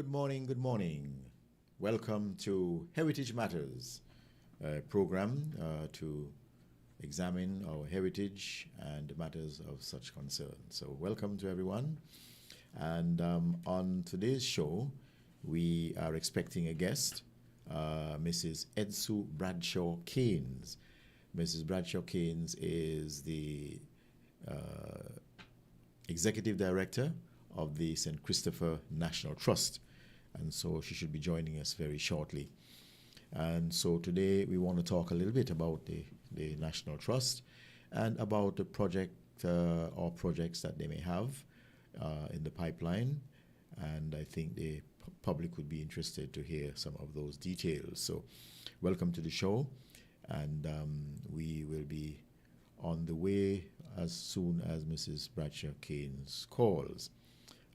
good morning, good morning. Welcome to Heritage Matters, a program to examine our heritage and matters of such concern. So welcome to everyone. And on today's show, we are expecting a guest, Mrs. Estu Bradshaw-Caines. Mrs. Bradshaw-Caines is the Executive Director of the St. Christopher National Trust. And so she should be joining us very shortly. And so today we want to talk a little bit about the National Trust and about the project or projects that they may have in the pipeline. And I think the public would be interested to hear some of those details. So welcome to the show. And we will be on the way as soon as Mrs. Bradshaw-Caines calls.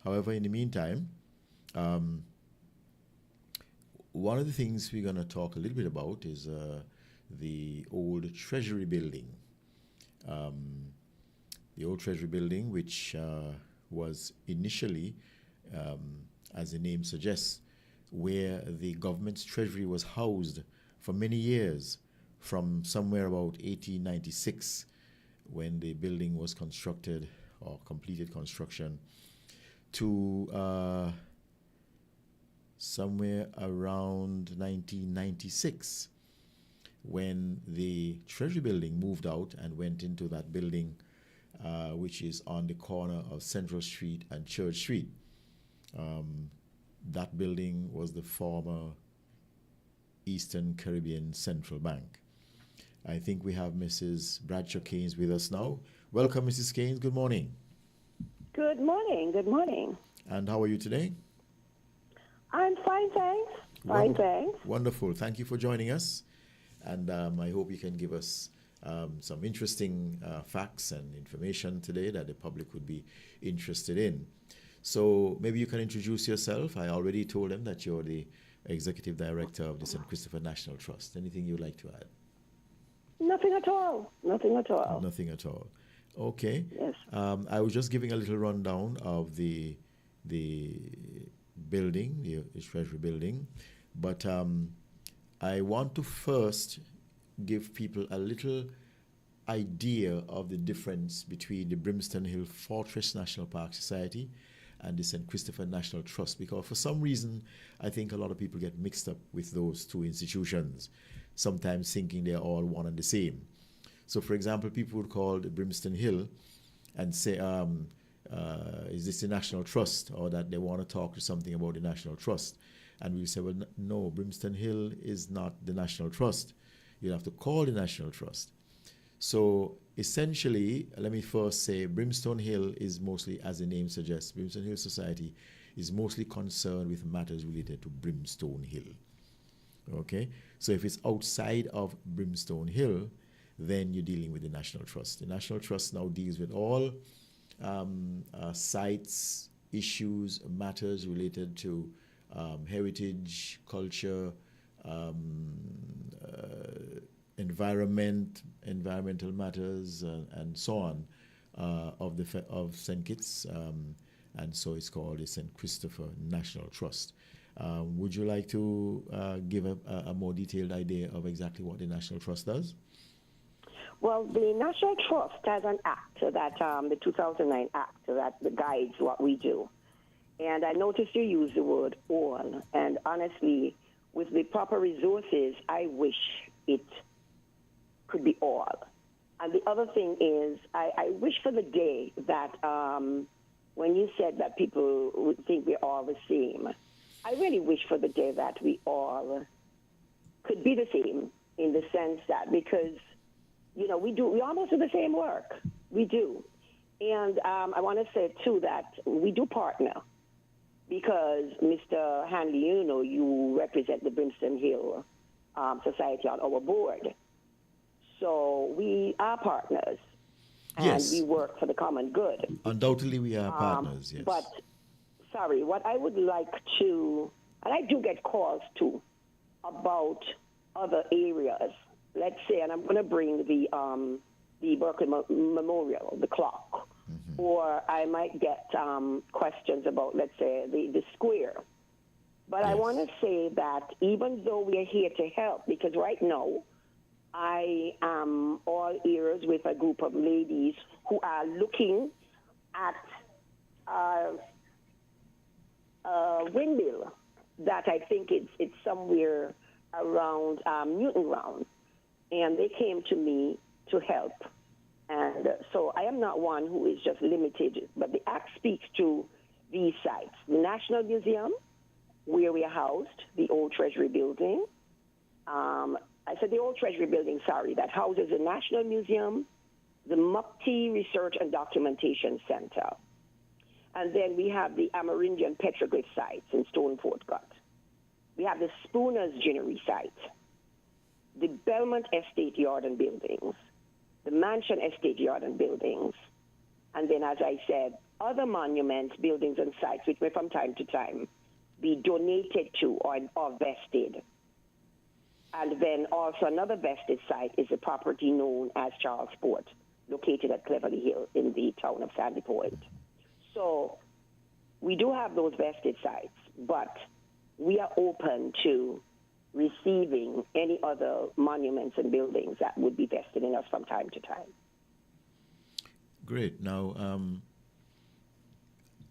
However, in the meantime, one of the things we're going to talk a little bit about is the old Treasury building. The old Treasury building, which was initially, as the name suggests, where the government's treasury was housed for many years, from somewhere about 1896, when the building was constructed or completed construction, to somewhere around 1996, when the Treasury building moved out and went into that building, which is on the corner of Central Street and Church Street. That building was the former Eastern Caribbean Central Bank. I think we have Mrs. Bradshaw-Caines with us now. Welcome, Mrs. Caines. Good morning. Good morning. Good morning. And how are you today? I'm fine, thanks. Fine, thanks. Wonderful. Thank you for joining us. And I hope you can give us some interesting facts and information today that the public would be interested in. So maybe you can introduce yourself. I already told them that you're the Executive Director of the St. Christopher National Trust. Anything you'd like to add? Nothing at all. Nothing at all. Nothing at all. Okay. Yes. I was just giving a little rundown of the building, the Treasury building, but I want to first give people a little idea of the difference between the Brimstone Hill Fortress National Park Society and the St. Christopher National Trust, because for some reason I think a lot of people get mixed up with those two institutions, sometimes thinking they're all one and the same. So, for example, people would call the Brimstone Hill and say, is this the National Trust? Or that they want to talk to something about the National Trust. And we say, well, no, Brimstone Hill is not the National Trust. You'll have to call the National Trust. So, essentially, let me first say, Brimstone Hill is mostly, as the name suggests, Brimstone Hill Society is mostly concerned with matters related to Brimstone Hill. Okay? So, if it's outside of Brimstone Hill, then you're dealing with the National Trust. The National Trust now deals with all sites, issues, matters related to heritage, culture, environmental matters, and so on of St. Kitts, and so it's called the St. Christopher National Trust. Would you like to give a more detailed idea of exactly what the National Trust does? Well, the National Trust has an act, that the 2009 Act, that guides what we do. And I noticed you use the word all. And honestly, with the proper resources, I wish it could be all. And the other thing is, I wish for the day that when you said that people would think we're all the same, I really wish for the day that we all could be the same, in the sense that, because we almost do the same work. We do. And I want to say, too, that we do partner, because Mr. Hanley, you represent the Brimstone Hill Society on our board. So we are partners, and yes, we work for the common good. Undoubtedly, we are partners, yes. But, what I would like to, and I do get calls, too, about other areas. Let's say, and I'm going to bring the Berkeley Memorial, the clock. Mm-hmm. Or I might get questions about, let's say, the square. But I want to say that even though we are here to help, because right now I am all ears with a group of ladies who are looking at a windmill that I think it's somewhere around Newton Round. And they came to me to help. And so I am not one who is just limited, but the Act speaks to these sites. The National Museum, where we are housed, the old Treasury Building. I said the old Treasury Building, sorry, that houses the National Museum, the Mukti Research and Documentation Center. And then we have the Amerindian petroglyph sites in Stone Fort Gut. We have the Spooner's Ginnery site, the Belmont Estate Yard and Buildings, the Mansion Estate Yard and Buildings, and then, as I said, other monuments, buildings, and sites which may from time to time be donated to or vested. And then also another vested site is a property known as Charles Fort, located at Cleverly Hill in the town of Sandy Point. So we do have those vested sites, but we are open to receiving any other monuments and buildings that would be vested in us from time to time. Great. Now,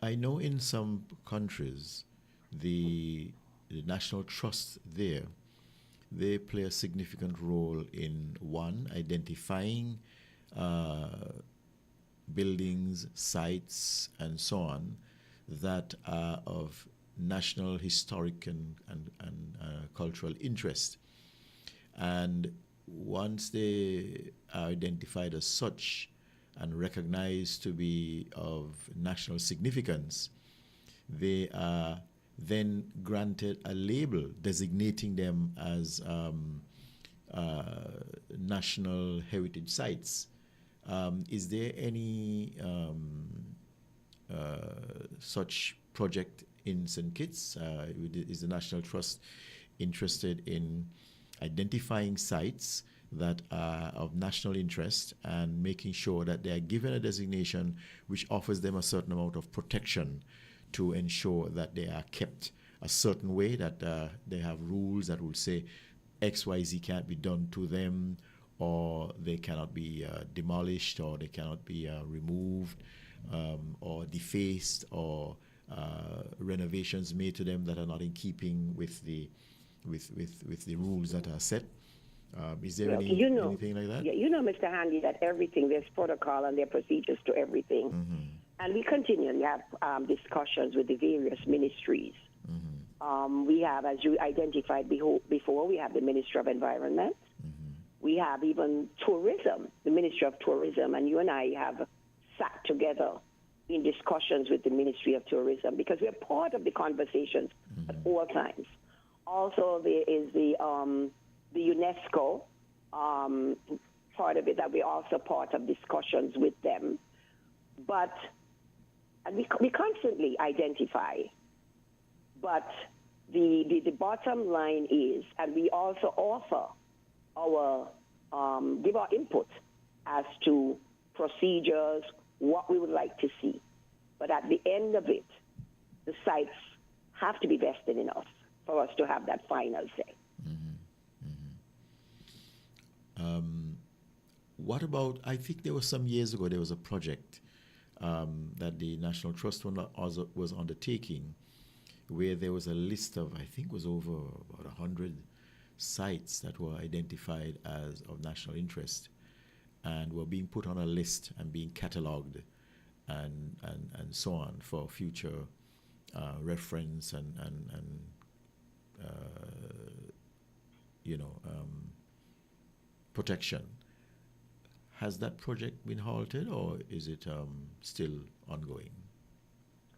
I know in some countries, the National Trust there, they play a significant role in, one, identifying buildings, sites, and so on that are of national, historic, and cultural interest. And once they are identified as such and recognized to be of national significance, they are then granted a label designating them as national heritage sites. Is there any such project in St. Kitts? Is the National Trust interested in identifying sites that are of national interest and making sure that they are given a designation which offers them a certain amount of protection to ensure that they are kept a certain way, that they have rules that will say XYZ can't be done to them, or they cannot be demolished, or they cannot be removed, or defaced, or renovations made to them that are not in keeping with the rules that are set? Is there anything like that? Yeah, Mr. Hanley, that everything, there's protocol and there are procedures to everything. Mm-hmm. And we continually have discussions with the various ministries. Mm-hmm. We have, as you identified before, we have the Ministry of Environment. Mm-hmm. We have even tourism, the Ministry of Tourism, and you and I have sat together in discussions with the Ministry of Tourism because we are part of the conversations at all times. Also, there is the UNESCO part of it that we're also part of discussions with them. And we constantly identify, but the bottom line is, and we also offer our, give our input as to procedures, what we would like to see. But at the end of it, the sites have to be vested in us for us to have that final say. What about, I think there was some years ago, there was a project that the National Trust was undertaking where there was a list of, I think it was over about 100 sites that were identified as of national interest and were being put on a list and being catalogued and so on for future reference and protection. Has that project been halted, or is it still ongoing?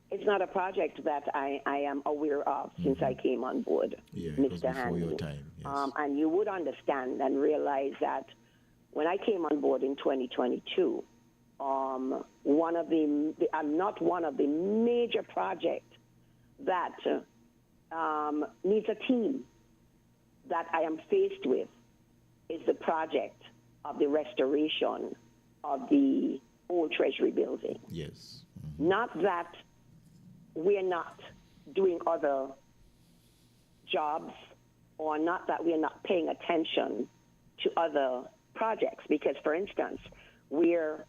It's not a project that I am aware of since I came on board, yeah, Mr. it was before Hanley. your time. Yes. And you would understand and realize that when I came on board in 2022, one of the major projects that needs a team that I am faced with is the project of the restoration of the old Treasury building. Yes. Not that we're not doing other jobs, or not that we're not paying attention to other projects. Because, for instance, when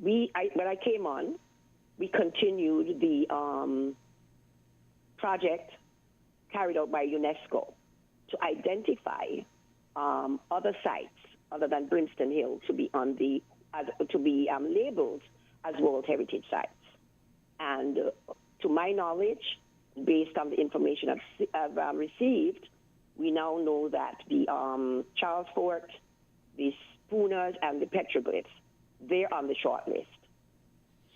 I came on, we continued the project carried out by UNESCO to identify other sites other than Brimstone Hill to be labeled as World Heritage Sites. And to my knowledge, based on the information I've received, we now know that the Charles Fort, the Schooners, and the petroglyphs, they're on the short list.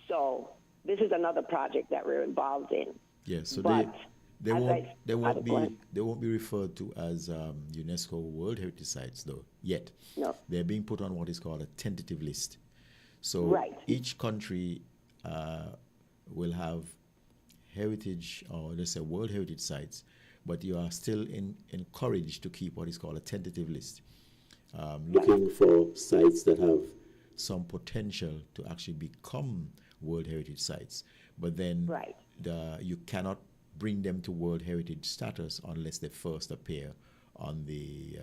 So this is another project that we're involved in. Yes, so but they won't be referred to as UNESCO World Heritage Sites though yet. No. They're being put on what is called a tentative list. So right. each country will have heritage, or let's say World Heritage Sites, but you are still encouraged to keep what is called a tentative list, looking for sites that have some potential to actually become World Heritage Sites. But then right. You cannot bring them to World Heritage status unless they first appear on the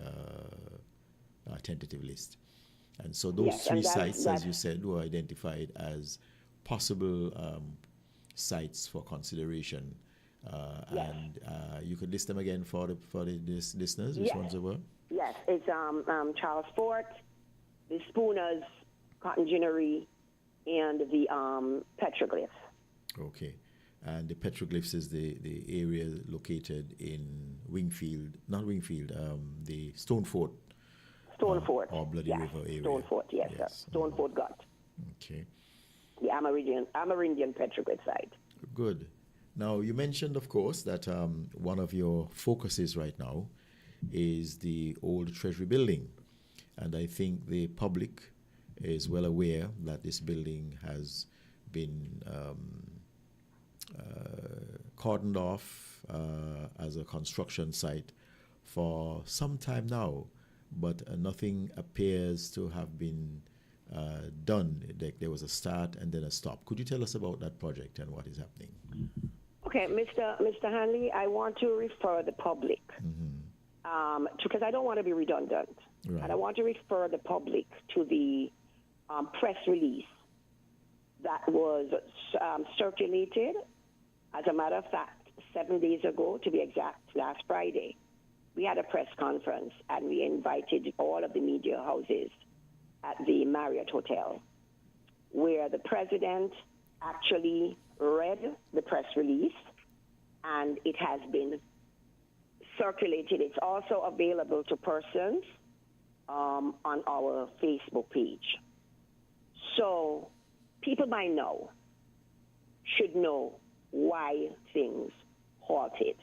tentative list. And so those three sites, as you said, were identified as possible sites for consideration. And you could list them again for the listeners. Which ones they were? Yes, it's Charles Fort, the Schooners, Cotton Ginnery, and the petroglyphs. Okay. And the petroglyphs is the area located in the Stone Fort. Stone Fort. Or Bloody River area. Stone Fort, yes. Sir. Stone Fort Gut. Okay. The Amerindian petroglyph site. Good. Now, you mentioned, of course, that one of your focuses right now is the old Treasury building. And I think the public is well aware that this building has been cordoned off as a construction site for some time now, but nothing appears to have been done. There was a start and then a stop. Could you tell us about that project and what is happening? Okay, Mr. Hanley, I want to refer the public, because I don't want to be redundant. Right. And I want to refer the public to the press release that was circulated, as a matter of fact, 7 days ago, to be exact, last Friday. We had a press conference, and we invited all of the media houses at the Marriott Hotel, where the president actually read the press release, and it has been circulated. It's also available to persons on our Facebook page. So people by now should know why things halted.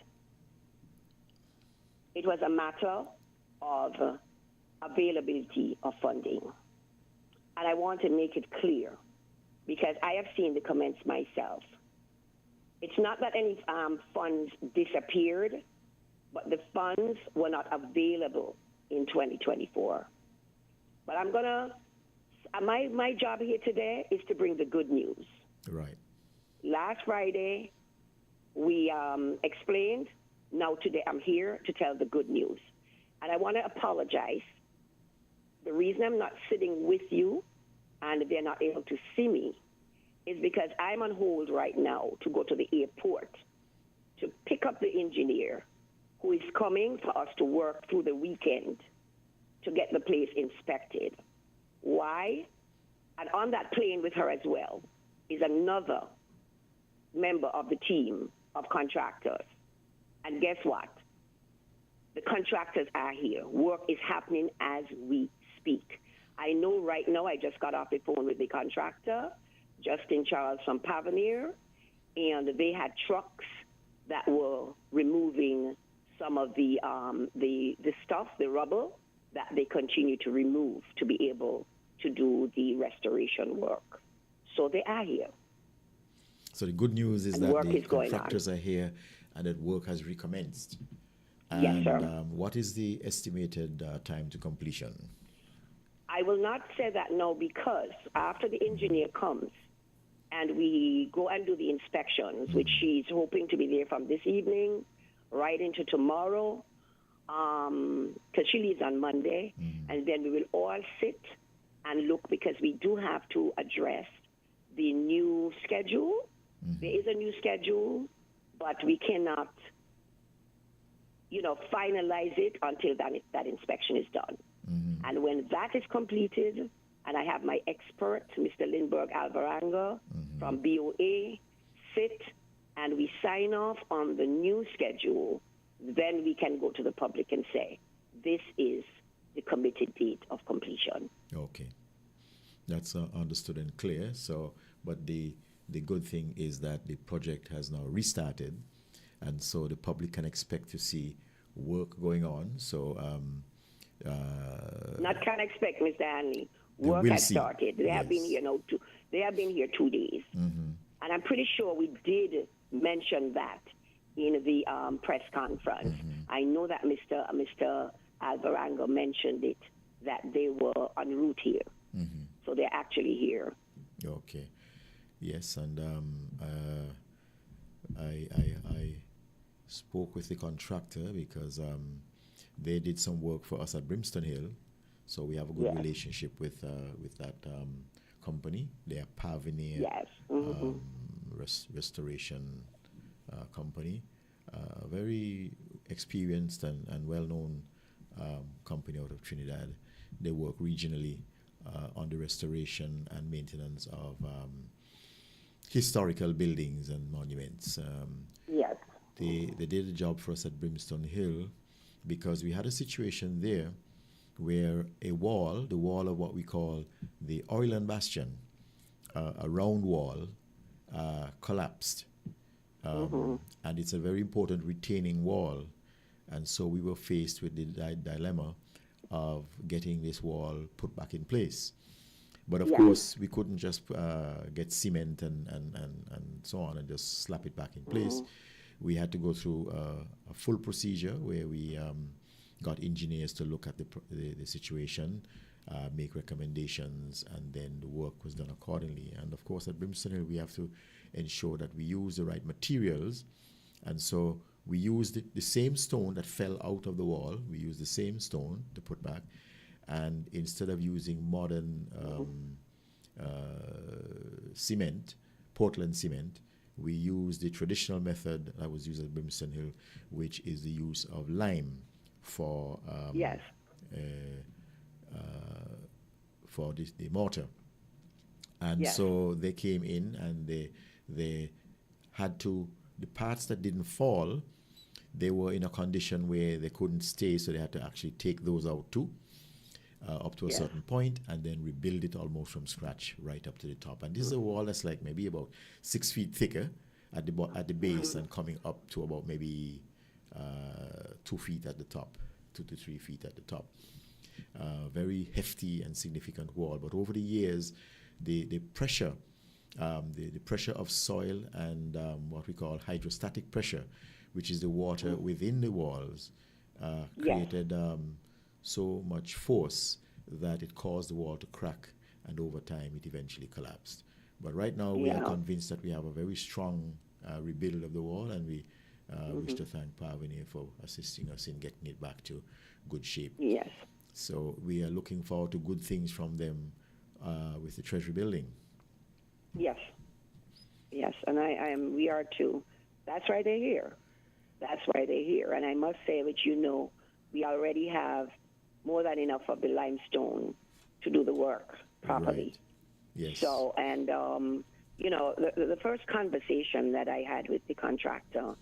It was a matter of availability of funding. And I want to make it clear, because I have seen the comments myself. It's not that any funds disappeared, but the funds were not available in 2024. But I'm going to, my job here today is to bring the good news. Right. Last Friday, we explained. Now today, I'm here to tell the good news. And I want to apologize. The reason I'm not sitting with you and they're not able to see me is because I'm on hold right now to go to the airport to pick up the engineer who is coming for us to work through the weekend to get the place inspected. Why? And on that plane with her as well is another member of the team of contractors. And guess what? The contractors are here. Work is happening as we speak. I know right now, I just got off the phone with the contractor, Justin Charles from Pavanir, and they had trucks that were removing some of the stuff, the rubble, that they continue to remove to be able to do the restoration work. So they are here. So the good news is that the contractors are here and that work has recommenced. And yes, sir. What is the estimated time to completion? I will not say that now, because after the engineer comes and we go and do the inspections, which she's hoping to be there from this evening right into tomorrow, because she leaves on Monday, and then we will all sit and look, because we do have to address the new schedule. There is a new schedule, but we cannot, finalize it until that inspection is done. And when that is completed, and I have my expert, Mr. Lindbergh Alvaranga from BOA, sit and we sign off on the new schedule, then we can go to the public and say, this is the committed date of completion. Okay. That's understood and clear. So, but the good thing is that the project has now restarted, and so the public can expect to see work going on. So, not can expect, Mr. Hanley. Work has started. They have been here now. They have been here 2 days, and I'm pretty sure we did mention that in the press conference. I know that Mr. Alvarango mentioned it, that they were en route here. So they're actually here. Okay. Yes, and I spoke with the contractor because they did some work for us at Brimstone Hill, so we have a good relationship with that company. They are Pavineer restoration company, very experienced and well-known company out of Trinidad. They work regionally on the restoration and maintenance of historical buildings and monuments. They did a job for us at Brimstone Hill because we had a situation there where the wall of what we call the Oiland Bastion, a round wall, collapsed. And it's a very important retaining wall. And so we were faced with the dilemma of getting this wall put back in place. But of course, we couldn't just get cement and so on and just slap it back in place. We had to go through a full procedure where we got engineers to look at the situation, make recommendations, and then the work was done accordingly. And of course, at Brimstone Hill, we have to ensure that we use the right materials. And so we used the same stone that fell out of the wall. We used the same stone to put back. And instead of using modern cement, Portland cement, we used the traditional method that was used at Brimstone Hill, which is the use of lime for the mortar. And so they came in and they had to, the parts that didn't fall, they were in a condition where they couldn't stay, so they had to actually take those out too, up to a certain point, and then rebuild it almost from scratch right up to the top. And this is a wall that's like maybe about 6 feet thicker at the base and coming up to about maybe 2 feet at the top, 2 to 3 feet at the top. Very hefty and significant wall. But over the years, the pressure, the pressure of soil and what we call hydrostatic pressure, which is the water within the walls, created so much force that it caused the wall to crack, and over time it eventually collapsed. But right now we are convinced that we have a very strong rebuild of the wall, and we wish to thank Pavineer for assisting us in getting it back to good shape. Yes. So we are looking forward to good things from them with the Treasury Building. Yes. Yes, and we are too. That's why they're here. That's why they're here. And I must say that, we already have more than enough of the limestone to do the work properly. Right. Yes. So, and, the first conversation that I had with the contractor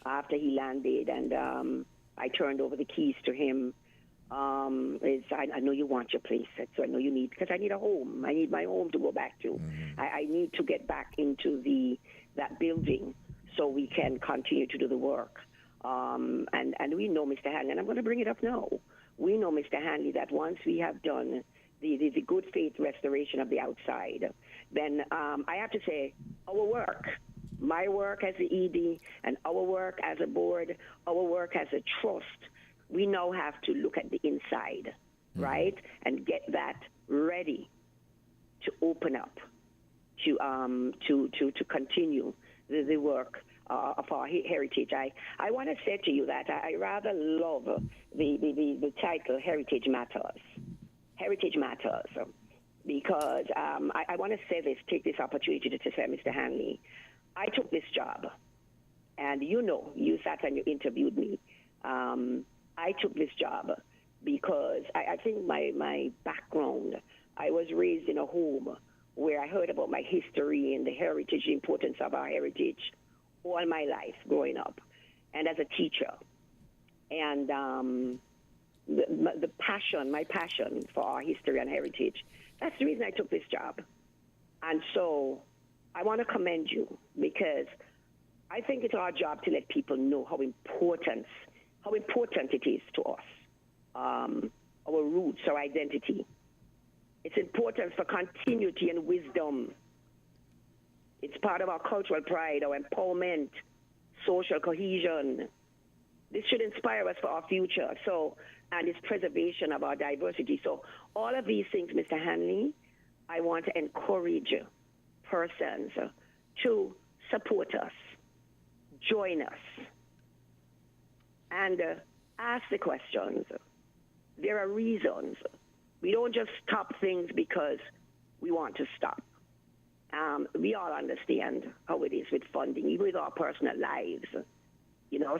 after he landed and I turned over the keys to him is, I know you want your place, so I know you need, because I need a home. I need my home to go back to. I need to get back into that building so we can continue to do the work. And we know, Mr. Hanley, and I'm going to bring it up now, we know, Mr. Hanley, that once we have done the good faith restoration of the outside, then I have to say our work, my work as the ED and our work as a board, our work as a trust, we now have to look at the inside, right, and get that ready to open up, to continue the work of our heritage. I want to say to you that I rather love the title Heritage Matters. Heritage Matters. Because I want to say this, take this opportunity to say, Mr. Hanley, I took this job, and you sat and you interviewed me. I took this job because I think my background, I was raised in a home where I heard about my history and the heritage, the importance of our heritage all my life growing up, and as a teacher. And my passion for our history and heritage, that's the reason I took this job. And so I want to commend you, because I think it's our job to let people know how important it is to us, our roots, our identity. It's important for continuity and wisdom. It's part of our cultural pride, our empowerment, social cohesion. This should inspire us for our future. And it's preservation of our diversity. So all of these things, Mr. Hanley, I want to encourage persons to support us, join us, and ask the questions. There are reasons. We don't just stop things because we want to stop. We all understand how it is with funding, even with our personal lives.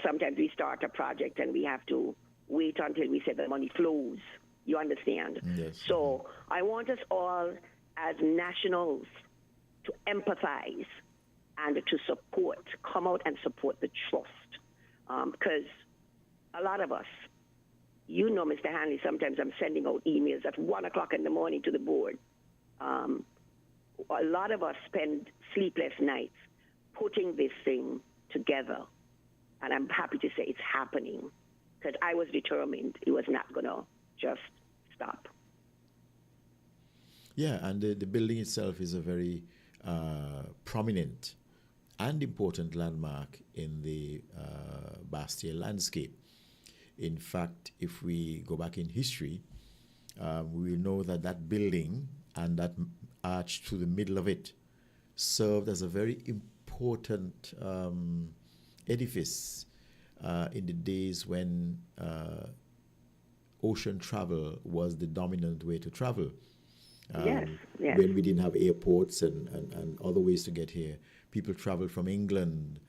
Sometimes we start a project and we have to wait until we say the money flows. You understand? Yes. So I want us all as nationals to empathize and to support, come out and support the trust. Because a lot of us, Mr. Hanley, sometimes I'm sending out emails at 1 o'clock in the morning to the board. A lot of us spend sleepless nights putting this thing together. And I'm happy to say it's happening, because I was determined it was not going to just stop. Yeah, and the building itself is a very prominent and important landmark in the Bastille landscape. In fact, if we go back in history, we will know that building and that arch through the middle of it served as a very important edifice in the days when ocean travel was the dominant way to travel. Yes. When we didn't have airports and other ways to get here, people traveled from England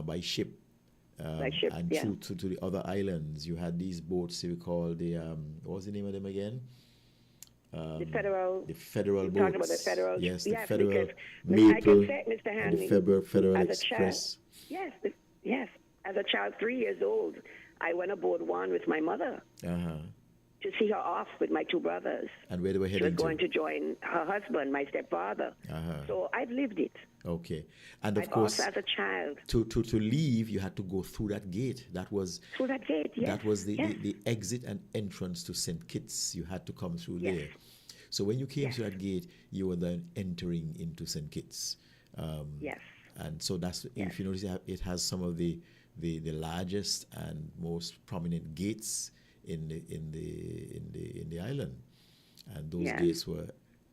by ship. And through to the other islands. You had these boats we call the what was the name of them again? The Federal. The Federal boats. Talking about the Federal. Yes, the Federal Maple. Maple. I can say, Mr. Hanley, and the Federal as Express. A child, yes. As a child, 3 years old, I went aboard one with my mother to see her off with my two brothers. And where they were heading to? She was going to join her husband, my stepfather. So I've lived it. Okay. And of course, also as a child, to leave, you had to go through that gate. That was through that gate. Yes. That was the exit and entrance to St. Kitts. You had to come through there. So when you came to that gate, you were then entering into St. Kitts. Yes. And so that's if you notice, it has some of the largest and most prominent gates in the island, and those gates were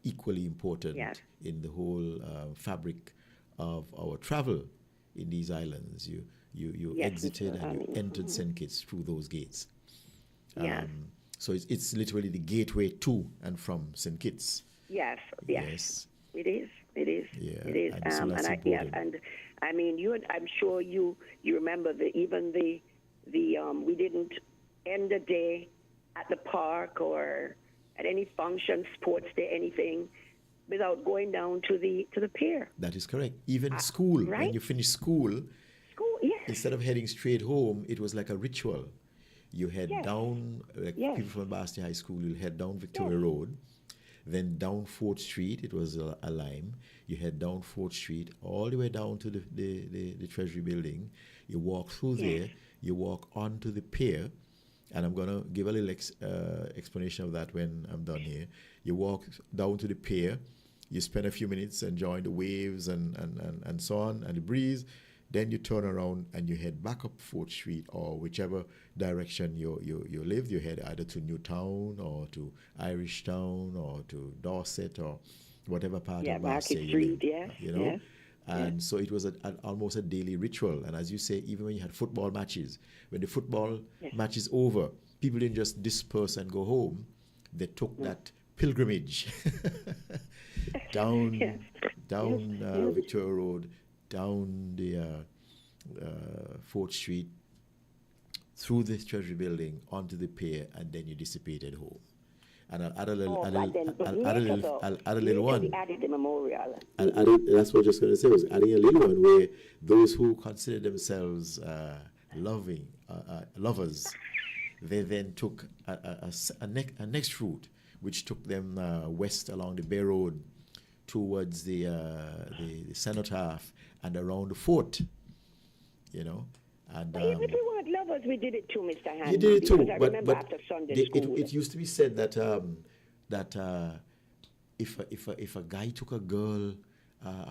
equally important in the whole fabric of our travel in these islands. You exited and you entered St. Kitts through those gates. So it's literally the gateway to and from St. Kitts. Yes. It is. Yeah, it is. And so that's important. And I mean, I'm sure you remember we didn't end the day at the park or at any function, sports day, anything, without going down to the pier. That is correct. Even school, right? When you finish school, yes. Instead of heading straight home, it was like a ritual. You head down, people from Bastille High School, you'll head down Victoria Road, then down 4th Street, it was a lime. You head down 4th Street, all the way down to the Treasury Building. You walk through there, you walk onto the pier, and I'm going to give a little explanation of that when I'm done here. You walk down to the pier, you spend a few minutes enjoying the waves and so on, and the breeze. Then you turn around and you head back up 4th Street, or whichever direction you live. You head either to Newtown or to Irishtown or to Dorset or whatever part of Bastille Market Street, you live. And so it was almost a daily ritual. And as you say, even when you had football matches, when the football match is over, people didn't just disperse and go home. They took that pilgrimage down Victoria Road, down the 4th Street, through the Treasury Building, onto the pier, and then you dissipated home. And I'll add a little one. Added the memorial. That's what I was just going to say, was adding a little one where those who consider themselves lovers, they then took a next route, which took them west along the Bay Road towards the Cenotaph and around the fort, you know. And even if we weren't lovers, we did it too, Mr. Hanley. You did it too, I remember after Sunday school. It used to be said that if a guy took a girl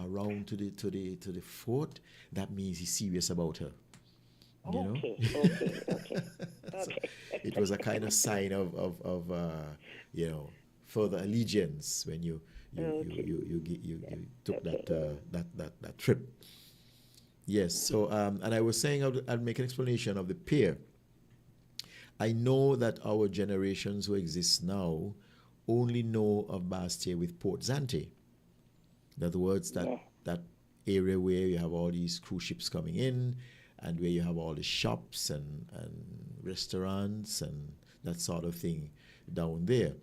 around to the fort, that means he's serious about her. You know? Okay. So it was a kind of sign of further allegiance when you took that trip. Yes. So and I was saying I'd make an explanation of the pier. I know that our generations who exist now only know of Bastia with Port Zante. In other words, that area where you have all these cruise ships coming in, and where you have all the shops and restaurants and that sort of thing down there.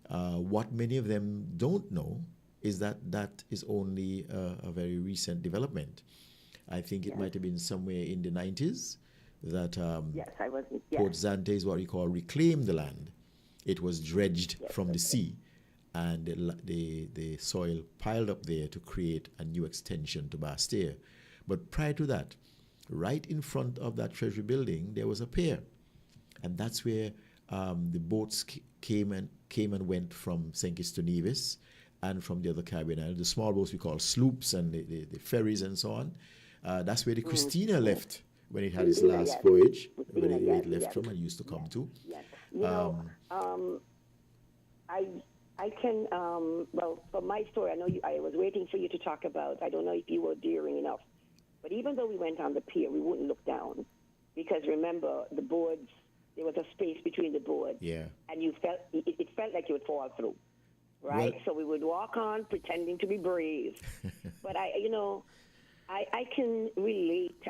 What many of them don't know is that is only a very recent development. I think it might have been somewhere in the 90s that Port Zante is what we call reclaimed the land. It was dredged from the sea, and the soil piled up there to create a new extension to Bastia. But prior to that, right in front of that Treasury Building, there was a pier, and that's where the boats came and went from St. Kitts to Nevis and from the other Caribbean islands. The small boats we call sloops and the ferries and so on. That's where the Christina left when it had its last voyage, where it left from and used to come to. Yes. I can, for my story, I know I was waiting for you to talk about, I don't know if you were daring enough, but even though we went on the pier, we wouldn't look down, because remember, the boards, there was a space between the boards, and it felt like you would fall through, right? Well, so we would walk on pretending to be brave. But I can relate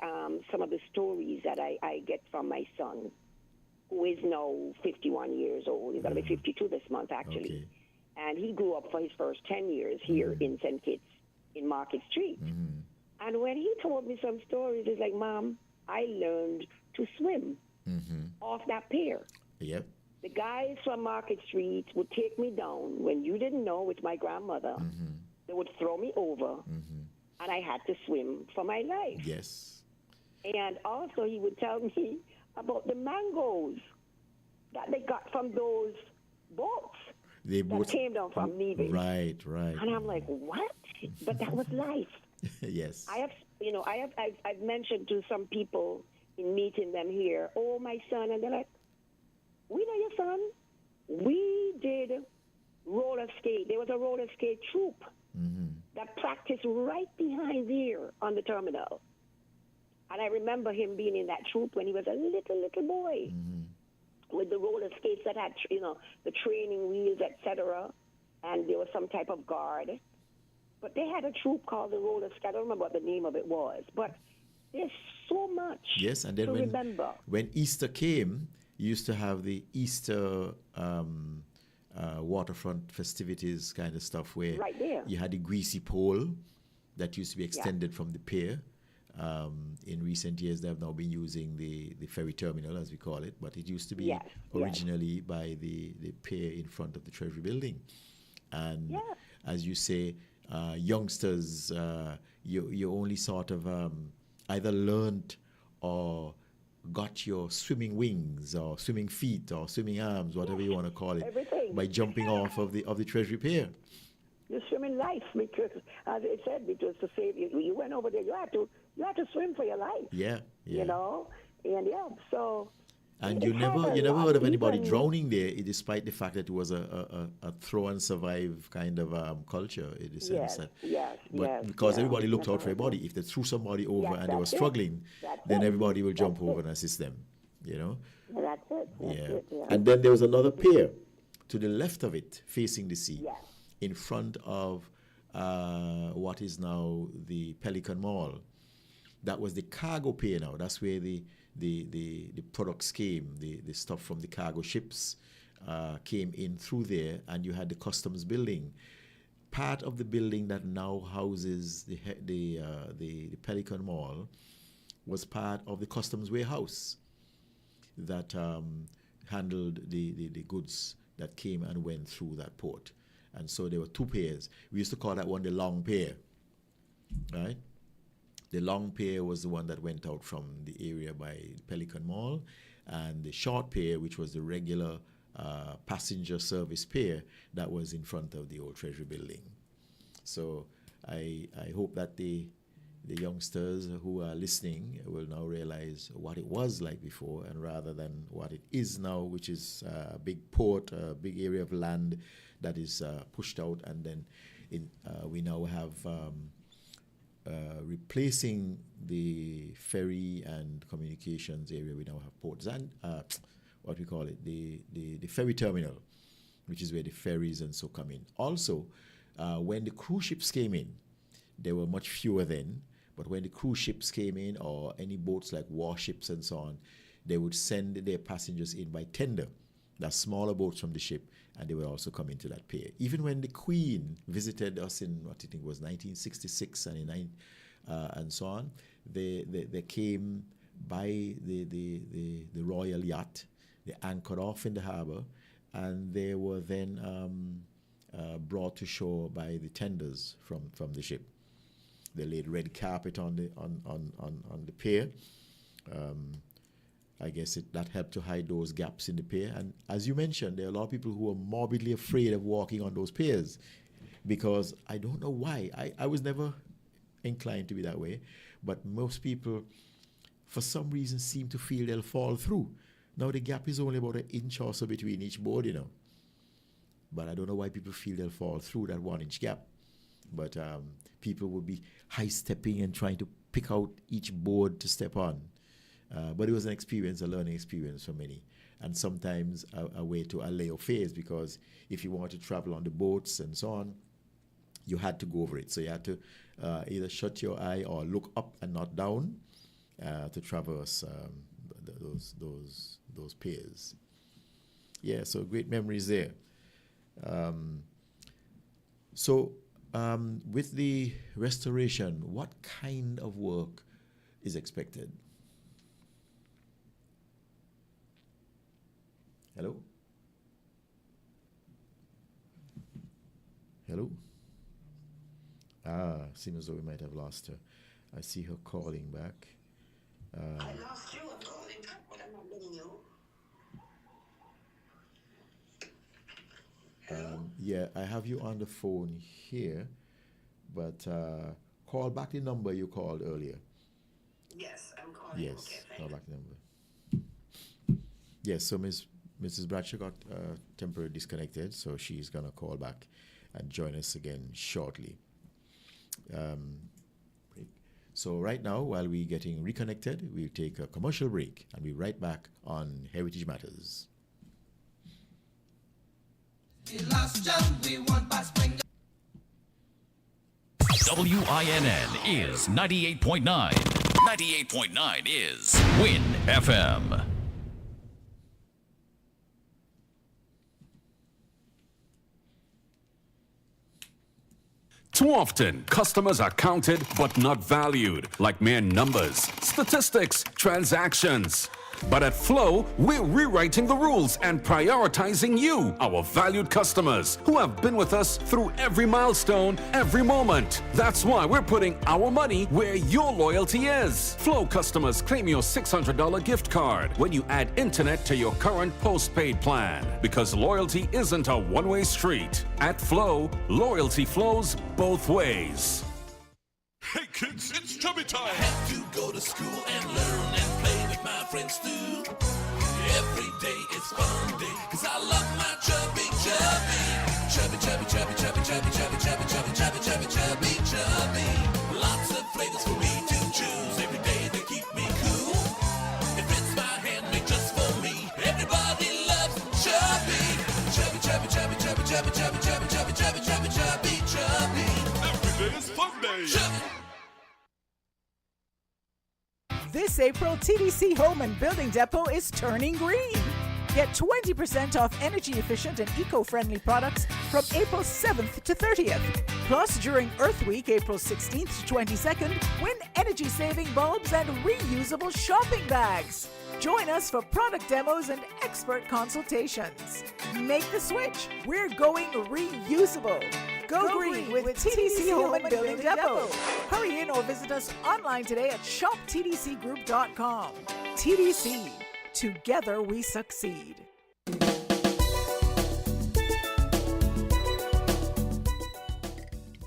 some of the stories that I get from my son, who is now 51 years old. He's going to be 52 this month, actually. Okay. And he grew up for his first 10 years here in St. Kitts, in Market Street. Mm-hmm. And when he told me some stories, he's like, Mom, I learned to swim off that pier. Yep. The guys from Market Street would take me down when you didn't know, with my grandmother. Mm-hmm. They would throw me over, and I had to swim for my life. Yes. And also he would tell me about the mangoes that they got from those boats that came down from Nevis. Right. And I'm like, what? But that was life. Yes. I've mentioned to some people in meeting them here, oh, my son, and they're like, we know your son. We did roller skate. There was a roller skate troupe that practiced right behind here on the terminal. And I remember him being in that troupe when he was a little boy, with the roller skates that had, the training wheels, etc. And there was some type of guard. But they had a troupe called the roller skate. I don't remember what the name of it was. But there's so much and then to remember. When Easter came, you used to have the Easter waterfront festivities kind of stuff, where you had the greasy pole that used to be extended from the pier. In recent years, they have now been using the ferry terminal, as we call it, but it used to be originally by the pier in front of the Treasury Building. And as you say, youngsters, you only sort of either learned or got your swimming wings or swimming feet or swimming arms, whatever you want to call it, by jumping off of the Treasury Pier. You're swimming life, because, as I said, it was to save you. You went over there, you had to swim for your life. Yeah. You know? And so And It you had never a you never lot, heard of anybody even drowning there, despite the fact that it was a throw and survive kind of culture in the sense yes, that, yes, but yes. because Yeah, everybody looked never out for heard of. everybody. If they threw somebody over Yes, and they were that's it. struggling, That's then it. everybody will That's jump over it. and assist them. You know. That's it. That's Yeah. it. Yeah. And then there was another pier to the left of it, facing the sea, Yes. in front of what is now the Pelican Mall. That was the cargo pier now. That's where the products came, the stuff from the cargo ships came in through there, and you had the customs building. Part of the building that now houses the Pelican Mall was part of the customs warehouse that handled the goods that came and went through that port. And so there were two piers. We used to call that one the long pier, right? The long pier was the one that went out from the area by Pelican Mall, and the short pier, which was the regular passenger service pier, that was in front of the old Treasury building. So I hope that the youngsters who are listening will now realize what it was like before, and rather than what it is now, which is a big port, a big area of land that is pushed out, and then we now have replacing the ferry and communications area. We now have ports and what we call it, the ferry terminal, which is where the ferries and so come in. Also, when the cruise ships came in, there were much fewer then, but when the cruise ships came in, or any boats like warships and so on, they would send their passengers in by tender. That's smaller boats from the ship, and they would also come into that pier. Even when the Queen visited us in, what I think was 1966 and so on, they came by the royal yacht. They anchored off in the harbor, and they were then brought to shore by the tenders from the ship. They laid red carpet on the pier. I guess that helped to hide those gaps in the pier. And as you mentioned, there are a lot of people who are morbidly afraid of walking on those piers, because I don't know why. I was never inclined to be that way, but most people, for some reason, seem to feel they'll fall through. Now the gap is only about 1 inch or so between each board, but I don't know why people feel they'll fall through that 1 inch gap. But people would be high stepping and trying to pick out each board to step on. But it was an experience, a learning experience for many, and sometimes a way to allay your fears, because if you wanted to travel on the boats and so on, you had to go over it. So you had to either shut your eye or look up and not down to traverse those piers. Yeah, so great memories there. With the restoration, what kind of work is expected? Hello? Hello? Seems as though we might have lost her. I see her calling back. I lost you. I'm calling back, but I'm not getting you. Yeah, I have you on the phone here, but call back the number you called earlier. Yes, I'm calling. Yes, Okay, call back the number. Yes, so Mrs. Bradshaw got temporarily disconnected, so she's going to call back and join us again shortly. So right now, while we're getting reconnected, we'll take a commercial break, and we'll be right back on Heritage Matters. WINN is 98.9. 98.9 is Win FM. Too often, customers are counted but not valued, like mere numbers, statistics, transactions. But at Flow, we're rewriting the rules and prioritizing you, our valued customers, who have been with us through every milestone, every moment. That's why we're putting our money where your loyalty is. Flow customers claim your $600 gift card when you add internet to your current postpaid plan. Because loyalty isn't a one-way street. At Flow, loyalty flows both ways. Hey kids, it's chubby time! I had to go to school and learn and play with my friends too. Every day is fun day, 'cause I love my chubby, chubby. Chubby, chubby, chubby, chubby, chubby, chubby, chubby, chubby, chubby, chubby, chubby, chubby. Lots of flavors for me to choose. Every day they keep me cool. It fits my handmade just for me. Everybody loves chubby. Chubby, chubby, chubby, chubby, chubby, chubby, chubby, chubby, chubby, chubby, chubby, chubby. Every day is fun day. Chubby. This April, TDC Home and Building Depot is turning green. Get 20% off energy-efficient and eco-friendly products from April 7th to 30th. Plus, during Earth Week, April 16th to 22nd, win energy-saving bulbs and reusable shopping bags. Join us for product demos and expert consultations. Make the switch. We're going reusable. Go green with TDC Home and Building Depot. Hurry in or visit us online today at shoptdcgroup.com. TDC. Together we succeed.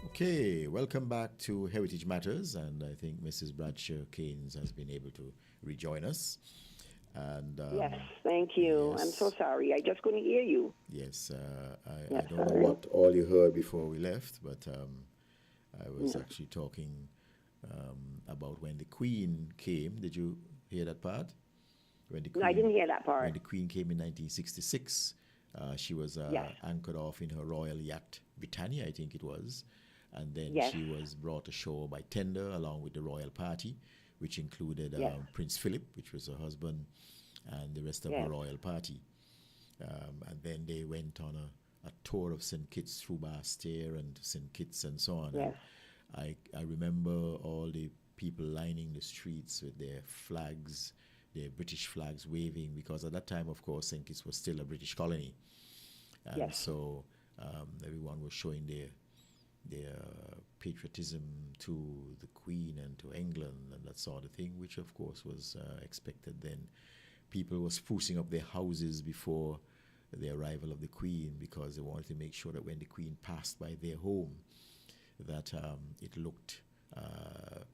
Okay, welcome back to Heritage Matters, and I think Mrs. Bradshaw-Caines has been able to rejoin us. And Yes, thank you. yes. I'm so sorry. I just couldn't hear you. Yes, I Yes, don't know sorry. what all you heard before we left, but I was actually talking about when the Queen came. Did you hear that part? When the No, I didn't hear that part. When the Queen came in 1966, she was Yes. anchored off in her royal yacht, Britannia, I think it was. And then Yes. she was brought ashore by tender along with the royal party, which included Yes. Prince Philip, which was her husband, and the rest of Yes. the royal party. And then they went on a tour of St. Kitts through Bastille and St. Kitts and so on. Yes. And I remember all the people lining the streets with their flags, their British flags waving, because at that time, of course, St. Kitts was still a British colony. And Yes. so everyone was showing their patriotism to the Queen and to England and that sort of thing, which of course was expected then. People were sprucing up their houses before the arrival of the Queen because they wanted to make sure that when the Queen passed by their home, that it looked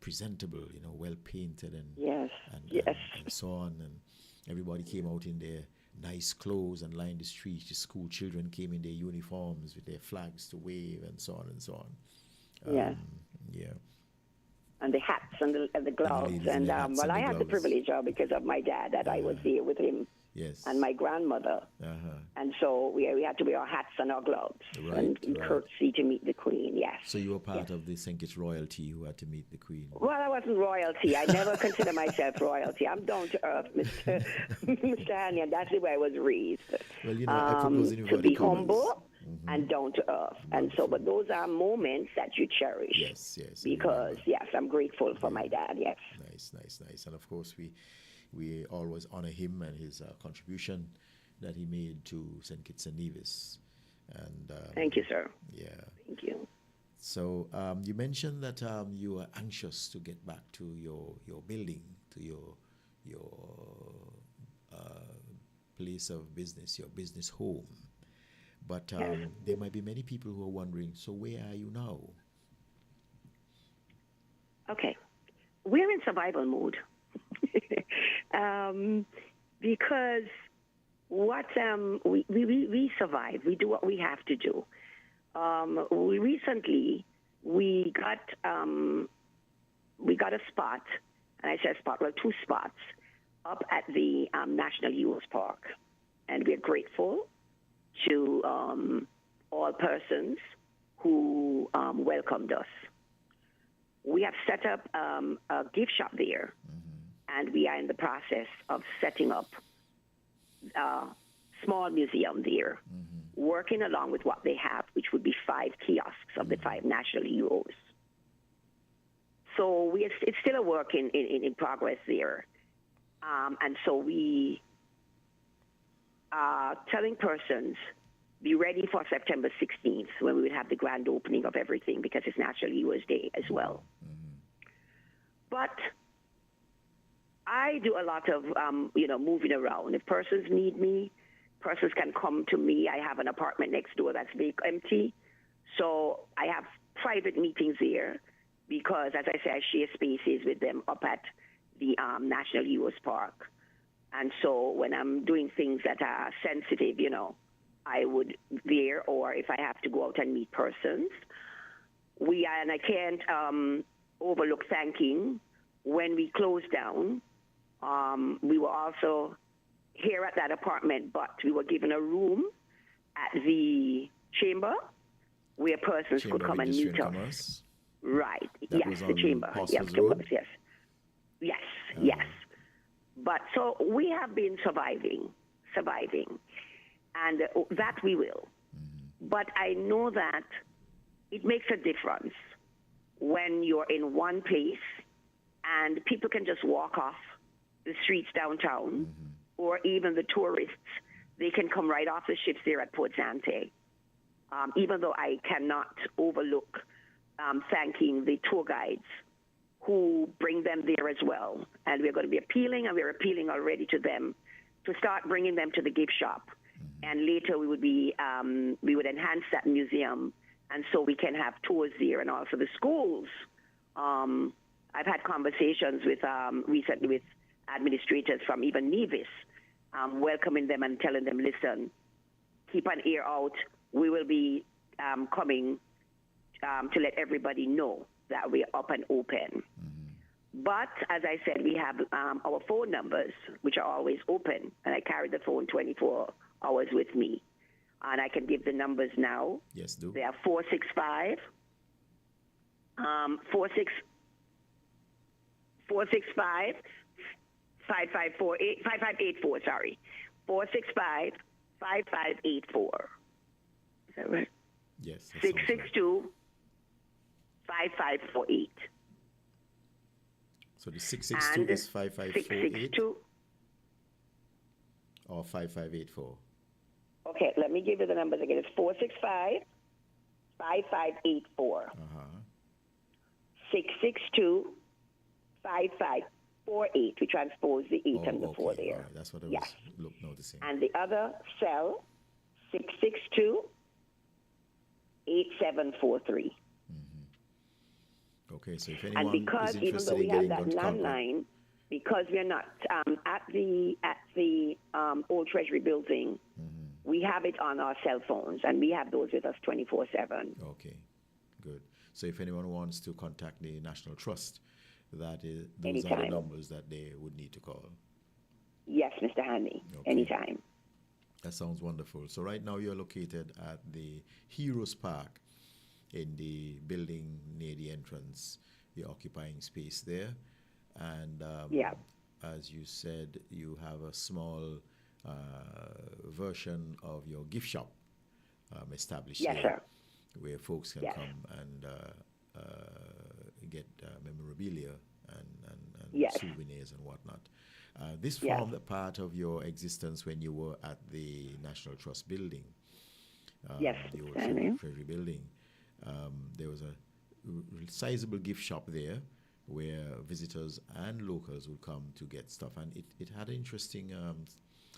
presentable, well painted and Yes. and, Yes. and so on. And everybody came out in their nice clothes and lined the streets. The school children came in their uniforms with their flags to wave and so on and so on. Yes. Yeah. And the hats and the gloves. ladies in And their hats well, and I the had the gloves. privilege because of my dad that I was there with him Yes. and my grandmother. Uh-huh. And so we had to wear our hats and our gloves Right, and right. courtesy to meet the Queen, yes. So you were part of the St. Kitts royalty who had to meet the Queen. Well, I wasn't royalty. I never consider myself royalty. I'm down to earth, Mr. Mr. Hanley, and that's the way I was raised. Well, I put those in To inverted be commas. humble and down to earth. And so, but those are moments that you cherish. Yes, yes. I Because, remember. yes, I'm grateful for my dad, yes. Nice. And of course, we always honor him and his contribution that he made to St. Kitts and Nevis. And Thank you, sir. yeah. Thank you. So you mentioned that you are anxious to get back to your building, to your place of business, your business home. But there might be many people who are wondering, so where are you now? Okay. We're in survival mode. Because what we survive. We do what we have to do. We recently got a spot, and I said spot, well, 2 spots up at the National Youth Park, and we're grateful to all persons who welcomed us. We have set up a gift shop there, and we are in the process of setting up a small museum there, working along with what they have, which would be 5 kiosks of the 5 national heroes. So it's still a work in progress there. And so we are telling persons, be ready for September 16th when we will have the grand opening of everything because it's National Heroes Day as well. But I do a lot of, moving around. If persons need me, persons can come to me. I have an apartment next door that's empty. So I have private meetings there because, as I say, I share spaces with them up at the National Heroes Park. And so when I'm doing things that are sensitive, I would there, or if I have to go out and meet persons. And I can't overlook thanking when we closed down. We were also here at that apartment, but we were given a room at the chamber where persons could come and meet us. Right. That yes, the chamber. Yes, yes. Yes, yes. But so we have been surviving, and that we will. But I know that it makes a difference when you're in one place and people can just walk off the streets downtown, or even the tourists, they can come right off the ships there at Port Zante. Even though I cannot overlook thanking the tour guides who bring them there as well. And we're going to be appealing, and we're appealing already to them to start bringing them to the gift shop. And later we would enhance that museum, and so we can have tours there, and also the schools. I've had conversations with recently with administrators from even Nevis, welcoming them and telling them, listen, keep an ear out. We will be coming to let everybody know that we're up and open. But as I said, we have our phone numbers, which are always open, and I carry the phone 24 hours with me. And I can give the numbers now. Yes, do. They are 465 5584, sorry. 465 5584. Is that right? Yes. 662 5548. So the 662 is 5548 or 5584? Okay, let me give you the numbers again. It's 465 5584. 662 5548. We transpose the 8 and the 4 there. Right. That's what I was noticing. And the other cell, 662 8743. Okay, so if anyone and because is even interested though we in have getting that landline, because we're not at the old Treasury building, we have it on our cell phones, and we have those with us 24/7. Okay, good. So if anyone wants to contact the National Trust, those Anytime. are the numbers that they would need to call. Yes, Mr. Hanley. Okay. Anytime. That sounds wonderful. So right now you're located at the Heroes Park in the building near the entrance. You're occupying space there. And as you said, you have a small version of your gift shop established yes, there, sir. where folks can come and get memorabilia and souvenirs and whatnot. This formed a part of your existence when you were at the National Trust building, yes, the old Treasury building. There was a sizable gift shop there where visitors and locals would come to get stuff. And it had an interesting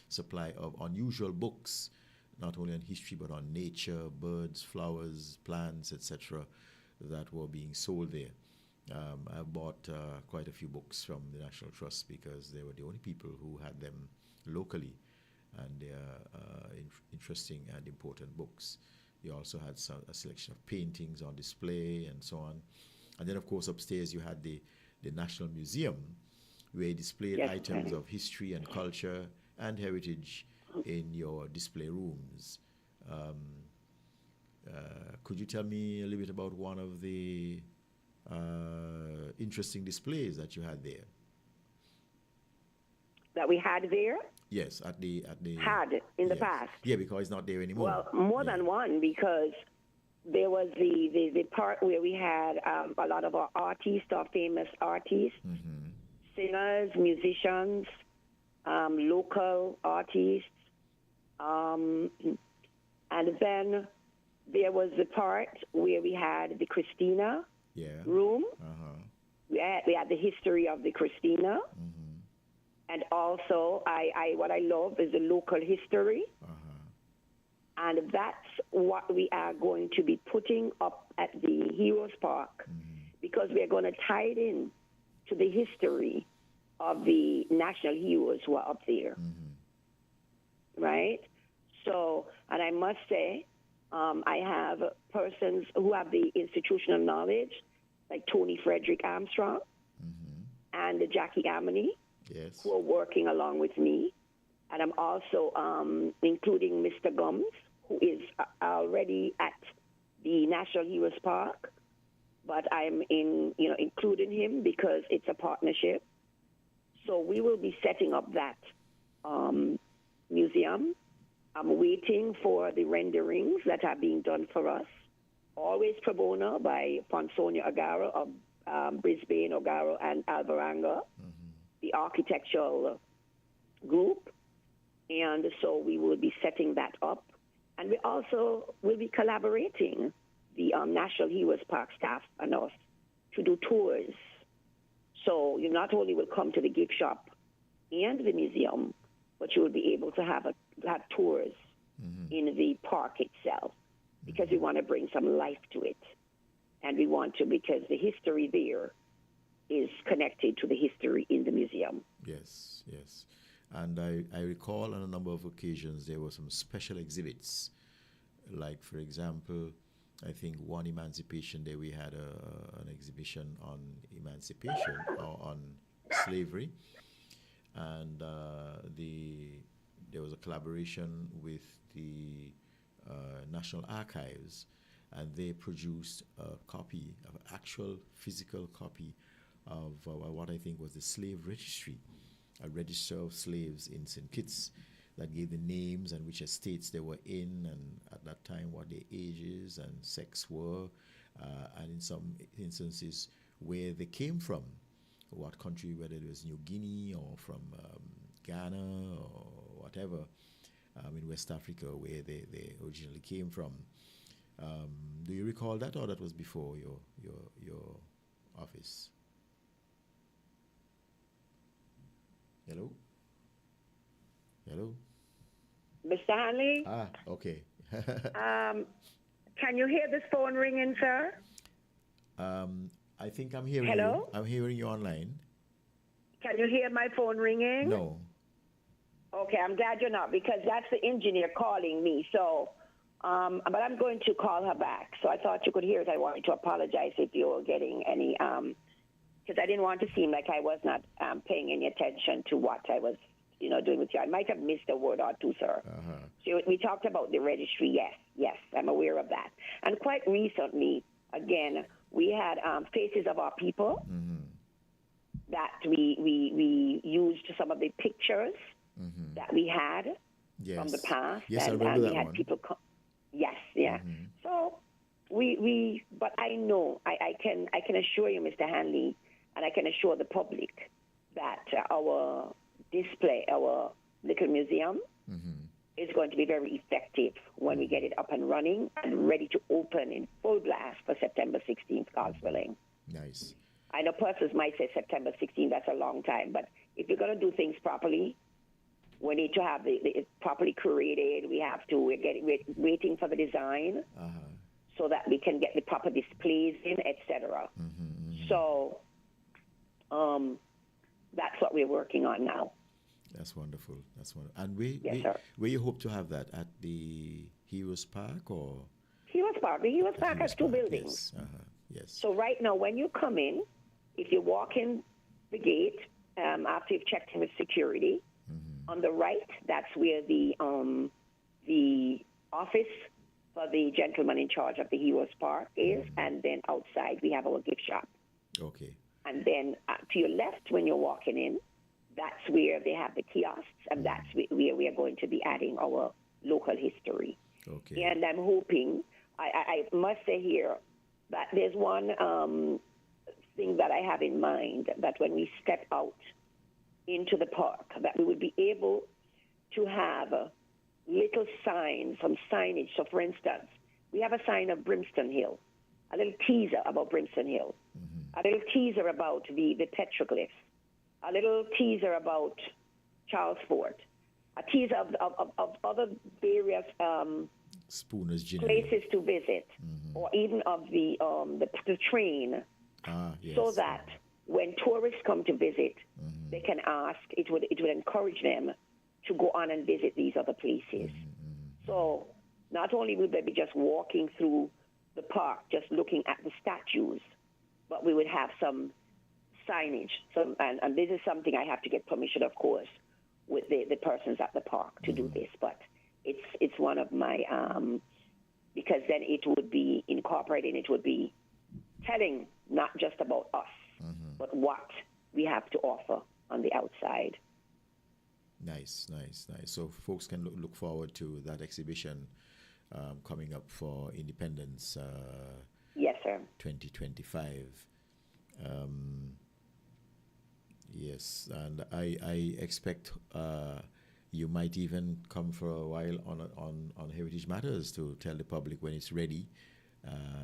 supply of unusual books, not only on history, but on nature, birds, flowers, plants, etc., that were being sold there. I bought quite a few books from the National Trust because they were the only people who had them locally, and they are interesting and important books. You also had a selection of paintings on display and so on. And then, of course, upstairs you had the National Museum, where you displayed items of history and culture and heritage in your display rooms. Could you tell me a little bit about one of the interesting displays that you had there? That we had there? Yes, at the had in the past. Yeah, because it's not there anymore. Well, more than one, because there was the part where we had a lot of our artists, our famous artists, singers, musicians, local artists, and then there was the part where we had the Christina room. We had the history of the Christina. And also, what I love is the local history. And that's what we are going to be putting up at the Heroes Park, because we are going to tie it in to the history of the national heroes who are up there. Right? So, and I must say, I have persons who have the institutional knowledge, like Tony Frederick Armstrong and Jackie Amony, Yes. who are working along with me. And I'm also including Mr. Gums, who is already at the National Heroes Park, but I'm including him because it's a partnership. So we will be setting up that museum. I'm waiting for the renderings that are being done for us, always pro bono by Ponsonia Ogaro of Brisbane, Ogaro, and Alvaranga, the architectural group. And so we will be setting that up. And we also will be collaborating, the National Heroes Park staff and us, to do tours. So you not only will come to the gift shop and the museum, but you will be able to have tours in the park itself, because we want to bring some life to it. And we want to, because the history there is connected to the history in the museum. Yes, yes. And I recall on a number of occasions there were some special exhibits. Like, for example, I think one Emancipation Day we had an exhibition on emancipation or on slavery. And there was a collaboration with the National Archives, and they produced a copy, an actual physical copy of what I think was the slave registry, a register of slaves in St. Kitts that gave the names and which estates they were in, and at that time what their ages and sex were, and in some instances where they came from, what country, whether it was New Guinea or from Ghana or whatever, in West Africa where they originally came from. Do you recall that, or that was before your office? Hello? Hello? Mr. Hanley? Ah, okay. Can you hear this phone ringing, sir? I think I'm hearing Hello? you. I'm hearing you online. Can you hear my phone ringing? No. Okay, I'm glad you're not, because that's the engineer calling me. So, but I'm going to call her back. So I thought you could hear it. I wanted to apologize if you were getting any, because I didn't want to seem like I was not paying any attention to what I was, doing with you. I might have missed a word or two, sir. So we talked about the registry. Yes, I'm aware of that. And quite recently, again, we had Faces of Our People that we used some of the pictures that we had from the past. Yes, and, I remember we that had one. people come. Yes, yeah. So but I know, I can assure you, Mr. Hanley, and I can assure the public that our display, our little museum, is going to be very effective when we get it up and running and ready to open in full blast for September 16th, God's willing. Nice. I know persons might say September 16th, that's a long time, but if you're going to do things properly, we need to have it properly curated. We're waiting for the design so that we can get the proper displays in, etc. So that's what we're working on now. That's wonderful. And Yes, sir. where you hope to have that, at the Heroes Park or? Heroes Park. The Heroes Park has two buildings. Yes. Yes. So right now, when you come in, if you walk in the gate, after you've checked in with security, on the right, that's where the office for the gentleman in charge of the Heroes Park is, and then outside we have our gift shop. Okay. And then to your left, when you're walking in, that's where they have the kiosks, and that's where we are going to be adding our local history. Okay. And I'm hoping, I must say here, that there's one thing that I have in mind, that when we step out into the park, that we would be able to have little signs, some signage. So, for instance, we have a sign of Brimstone Hill, a little teaser about Brimstone Hill, a little teaser about the petroglyphs, a little teaser about Charles Fort, a teaser of other various Spooner's Gin. places to visit, or even of the train, Yes. so that when tourists come to visit, they can ask. It would encourage them to go on and visit these other places. So not only would they be just walking through the park, just looking at the statues, but we would have some signage. And this is something I have to get permission, of course, with the persons at the park to do this. But it's one of my, because then it would be incorporating, it would be telling not just about us, but what we have to offer on the outside. Nice. So folks can look forward to that exhibition coming up for Independence. Yes, sir. 2025. Yes, and I expect you might even come for a while on Heritage Matters to tell the public when it's ready,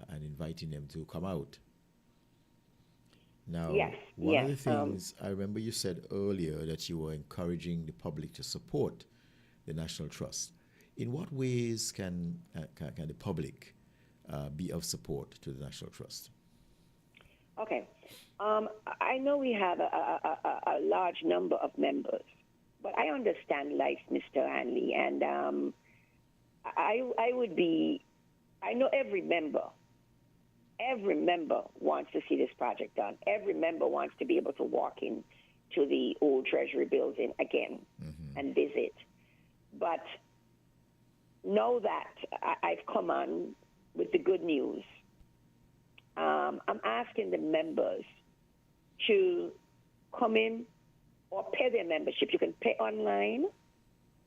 and inviting them to come out. Now, one of the things I remember you said earlier that you were encouraging the public to support the National Trust. In what ways can the public be of support to the National Trust? Okay. I know we have a large number of members, but I understand life, Mr. Hanley, and I know every member wants to see this project done. Every member wants to be able to walk in to the old Treasury building again and visit. But know that I've come on with the good news. I'm asking the members to come in or pay their membership. You can pay online,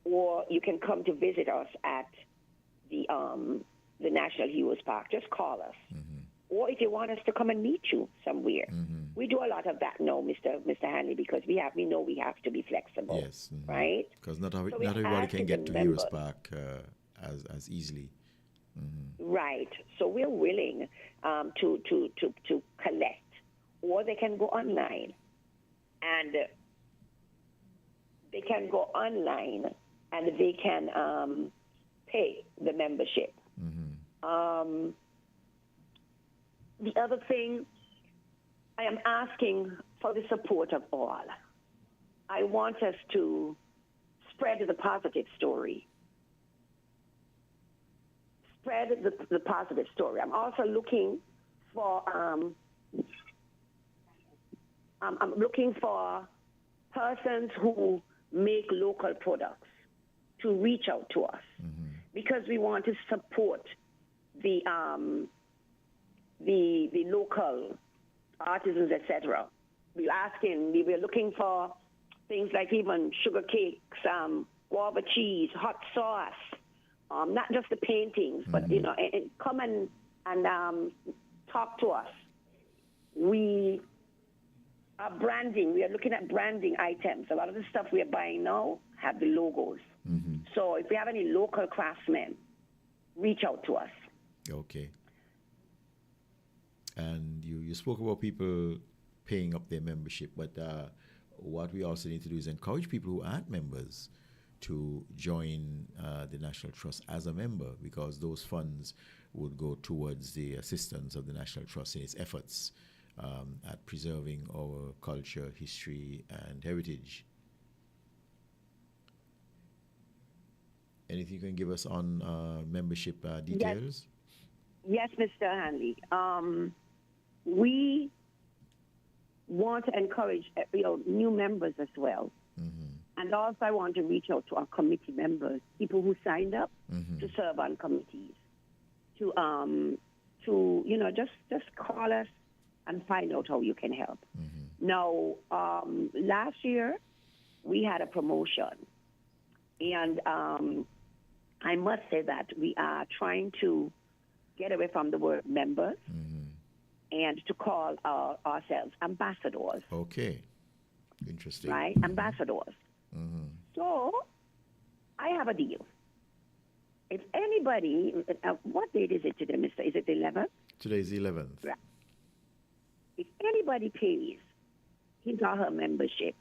or you can come to visit us at the National Heroes Park. Just call us. Or if you want us to come and meet you somewhere. We do a lot of that now, Mr. Hanley, because we know we have to be flexible. Yes. Right? Because not everybody can get to Heroes Park as easily. Right. So we're willing to collect, or they can go online, and they can pay the membership. The other thing, I am asking for the support of all. I want us to spread the positive story. Spread the positive story. I'm also looking for I'm looking for persons who make local products to reach out to us, because we want to support the local artisans, etc. We're looking for things like even sugar cakes, guava cheese, hot sauce. Not just the paintings, but and come and talk to us. We are branding. We are looking at branding items. A lot of the stuff we are buying now have the logos. So if we have any local craftsmen, reach out to us. Okay. And you spoke about people paying up their membership, but what we also need to do is encourage people who aren't members to join the National Trust as a member, because those funds would go towards the assistance of the National Trust in its efforts at preserving our culture, history, and heritage. Anything you can give us on membership details? Yes, Mr. Hanley. We want to encourage new members as well. And also I want to reach out to our committee members, people who signed up to serve on committees, to just call us and find out how you can help. Now, last year we had a promotion, and I must say that we are trying to get away from the word members and to call ourselves ambassadors. Okay. Interesting. Right? Ambassadors. So, I have a deal. If anybody, what date is it today, Mr.? Is it the 11th? Today's the 11th. Right. If anybody pays his or her membership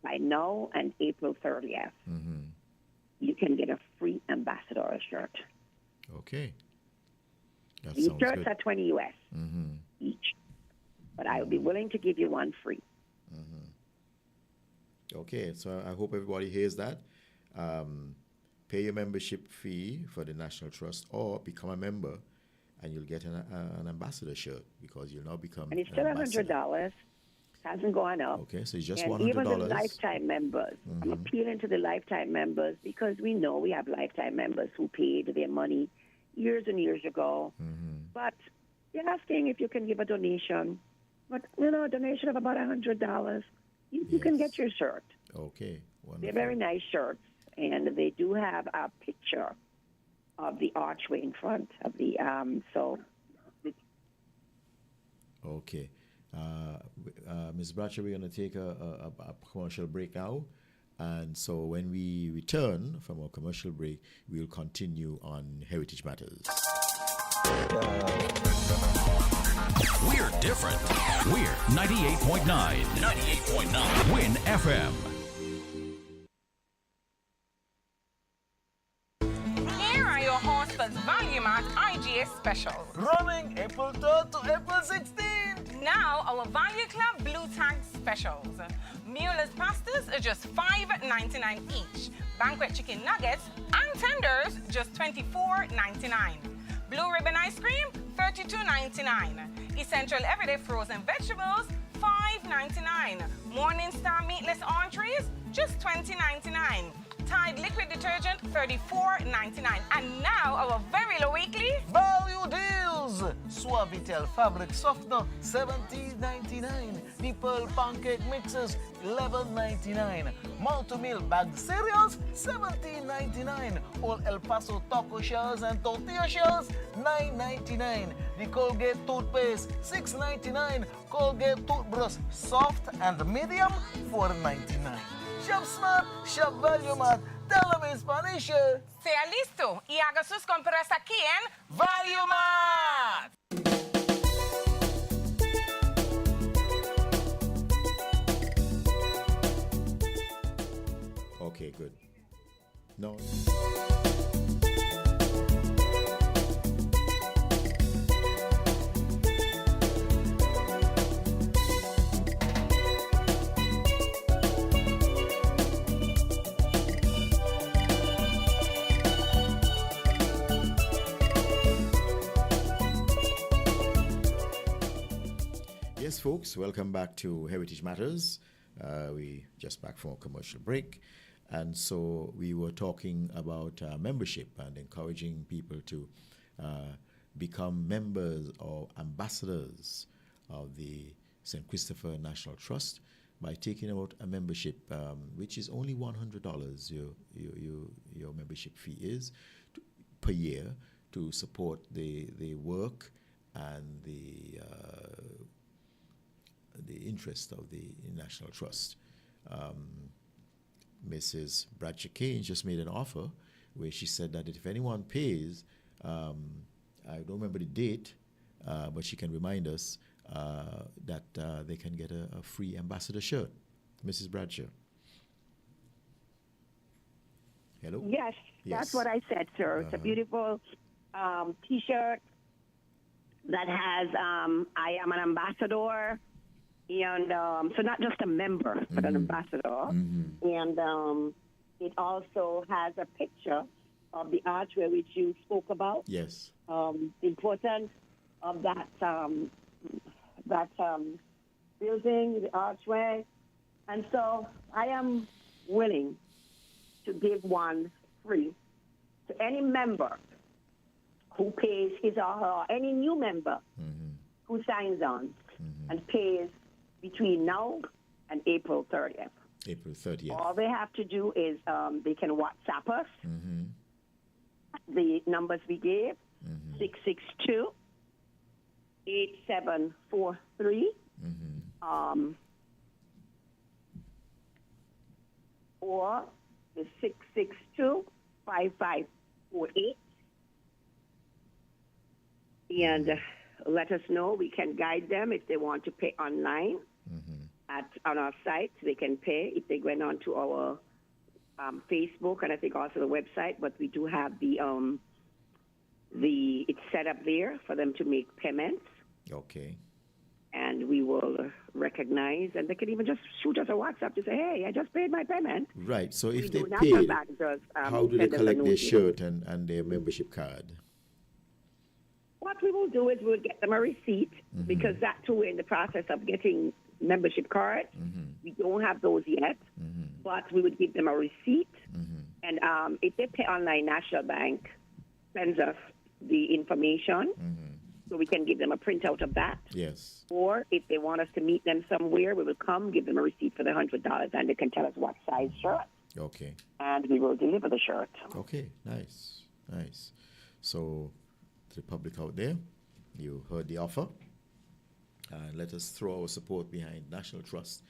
by now and April 30th, you can get a free ambassador shirt. Okay. That These sounds shirts good. are $20 US each, but I would be willing to give you one free. Okay, so I hope everybody hears that. Pay your membership fee for the National Trust or become a member and you'll get an ambassador shirt because you'll now become And it's an still ambassador. $100. Hasn't gone up. Okay, so it's just And $100. even the lifetime members. I'm appealing to the lifetime members because we know we have lifetime members who paid their money years and years ago. But they're asking if you can give a donation. But, a donation of about $100, you can get your shirt. Okay, wonderful. They're very nice shirts. And they do have a picture of the archway in front of the, Okay. Ms. Bradshaw, we're going to take a commercial break now. And so when we return from our commercial break, we'll continue on Heritage Matters. We're different. We're 98.9. 98.9 Win FM. Here are your hosts for Value Mart IGA specials. Running April 3rd to April 16th. Now, our Value Club Blue Tag specials. Mueller's pastas are just $5.99 each. Banquet chicken nuggets and tenders just $24.99. Blue ribbon ice cream, $32.99. Essential everyday frozen vegetables, $5.99. Morningstar meatless entrees, just $20.99. Tide liquid detergent, $34.99. And now our very low weekly Value deals. Suavitel fabric softener, $17.99. The Pearl pancake mixes, $11.99. Malt-to-meal bagged cereals, $17.99. All El Paso taco shells and tortilla shells, $9.99. The Colgate toothpaste, $6.99. Colgate toothbrush, soft and medium, $4.99. Shop Smart, Shop Value Mart. Tell them in Spanish. sea listo y haga sus compras aquí en Value Mart. Okay, good. No. Yes, folks, welcome back to Heritage Matters. We just back from a commercial break. And so we were talking about membership and encouraging people to become members or ambassadors of the St. Christopher National Trust by taking out a membership, which is only $100. Your membership fee is per year to support the work and the interest of the National Trust. Mrs. Bradshaw-Caines just made an offer where she said that if anyone pays, I don't remember the date, but she can remind us that they can get a free ambassador shirt. Mrs. Bradshaw. Hello? Yes, that's what I said, sir. It's a beautiful T-shirt that has I am an ambassador. And so not just a member, but an ambassador. And it also has a picture of the archway which you spoke about. Yes. The importance of that building, the archway. And so I am willing to give one free to any member who pays his or her, any new member who signs on and pays between now and April 30th. April 30th. All they have to do is they can WhatsApp us. The numbers we gave, 662-8743. Or the 662-5548. And let us know. We can guide them if they want to pay online on our site. They can pay if they went on to our Facebook and I think also the website. But we do have it's set up there for them to make payments. Okay. And we will recognize, and they can even just shoot us a WhatsApp to say, hey, I just paid my payment. Right. So if We they do not paid, have that because, how do they send us a collect their notice. shirt and their membership card? What we will do is we'll get them a receipt because that too we're in the process of getting membership cards. We don't have those yet, but we would give them a receipt. And if they pay online, National Bank sends us the information, so we can give them a printout of that. Yes. Or if they want us to meet them somewhere, we will come, give them a receipt for the $100, and they can tell us what size shirt. Okay. And we will deliver the shirt. Okay. Nice. Nice. So, to the public out there, you heard the offer. And let us throw our support behind National Trust.